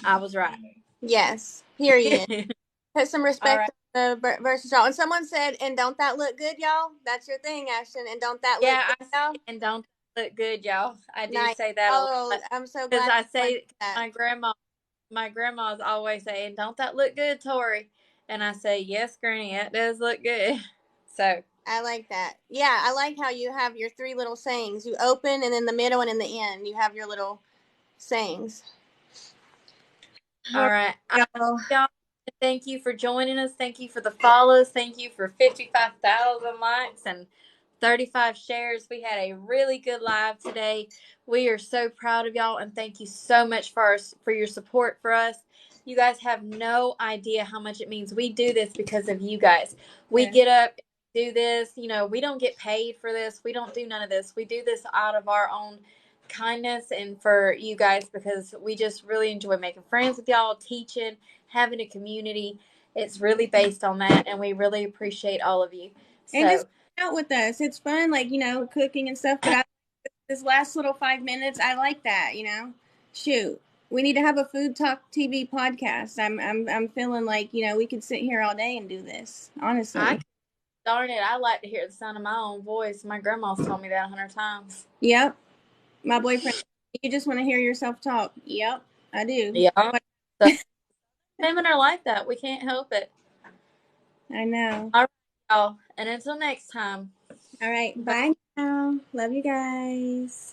I was right. Yes. Period. Put some All respect right. on the versus y'all. And someone said, "And don't that look good, y'all?" That's your thing, Ashton. And don't that look Yeah, good, I say, y'all? and don't look good, y'all. I do Nice. say that a Oh, lot I'm so because glad I someone say did that. my grandma's always saying, "Don't that look good, Tori?" And I say, "Yes, Granny, that does look good." So, I like that. Yeah, I like how you have your three little sayings. You open, and in the middle, and in the end, you have your little sayings. All all right, right, I y'all. love y'all. Thank you for joining us. Thank you for the follows. Thank you for 55,000 likes and 35 shares. We had a really good live today. We are so proud of y'all, and thank you so much for your support for us. You guys have no idea how much it means. We do this because of you guys. We Yeah. get up, do this. We don't get paid for this. We don't do none of this. We do this out of our own kindness and for you guys, because we just really enjoy making friends with y'all, teaching, having a community. It's really based on that, and we really appreciate all of you. And just So, hang out with us. It's fun, like cooking and stuff. But this last little 5 minutes, I like that. Shoot, we need to have a food talk TV podcast. I'm feeling like we could sit here all day and do this. I Honestly. darn it, I like to hear the sound of my own voice. My grandma's told me that 100 times. Yep. My boyfriend. You just want to hear yourself talk. Yep, I do. Yeah. So, women are like that. We can't help it. I know. All right, y'all. And until next time. All right. Bye. Bye now. Love you guys.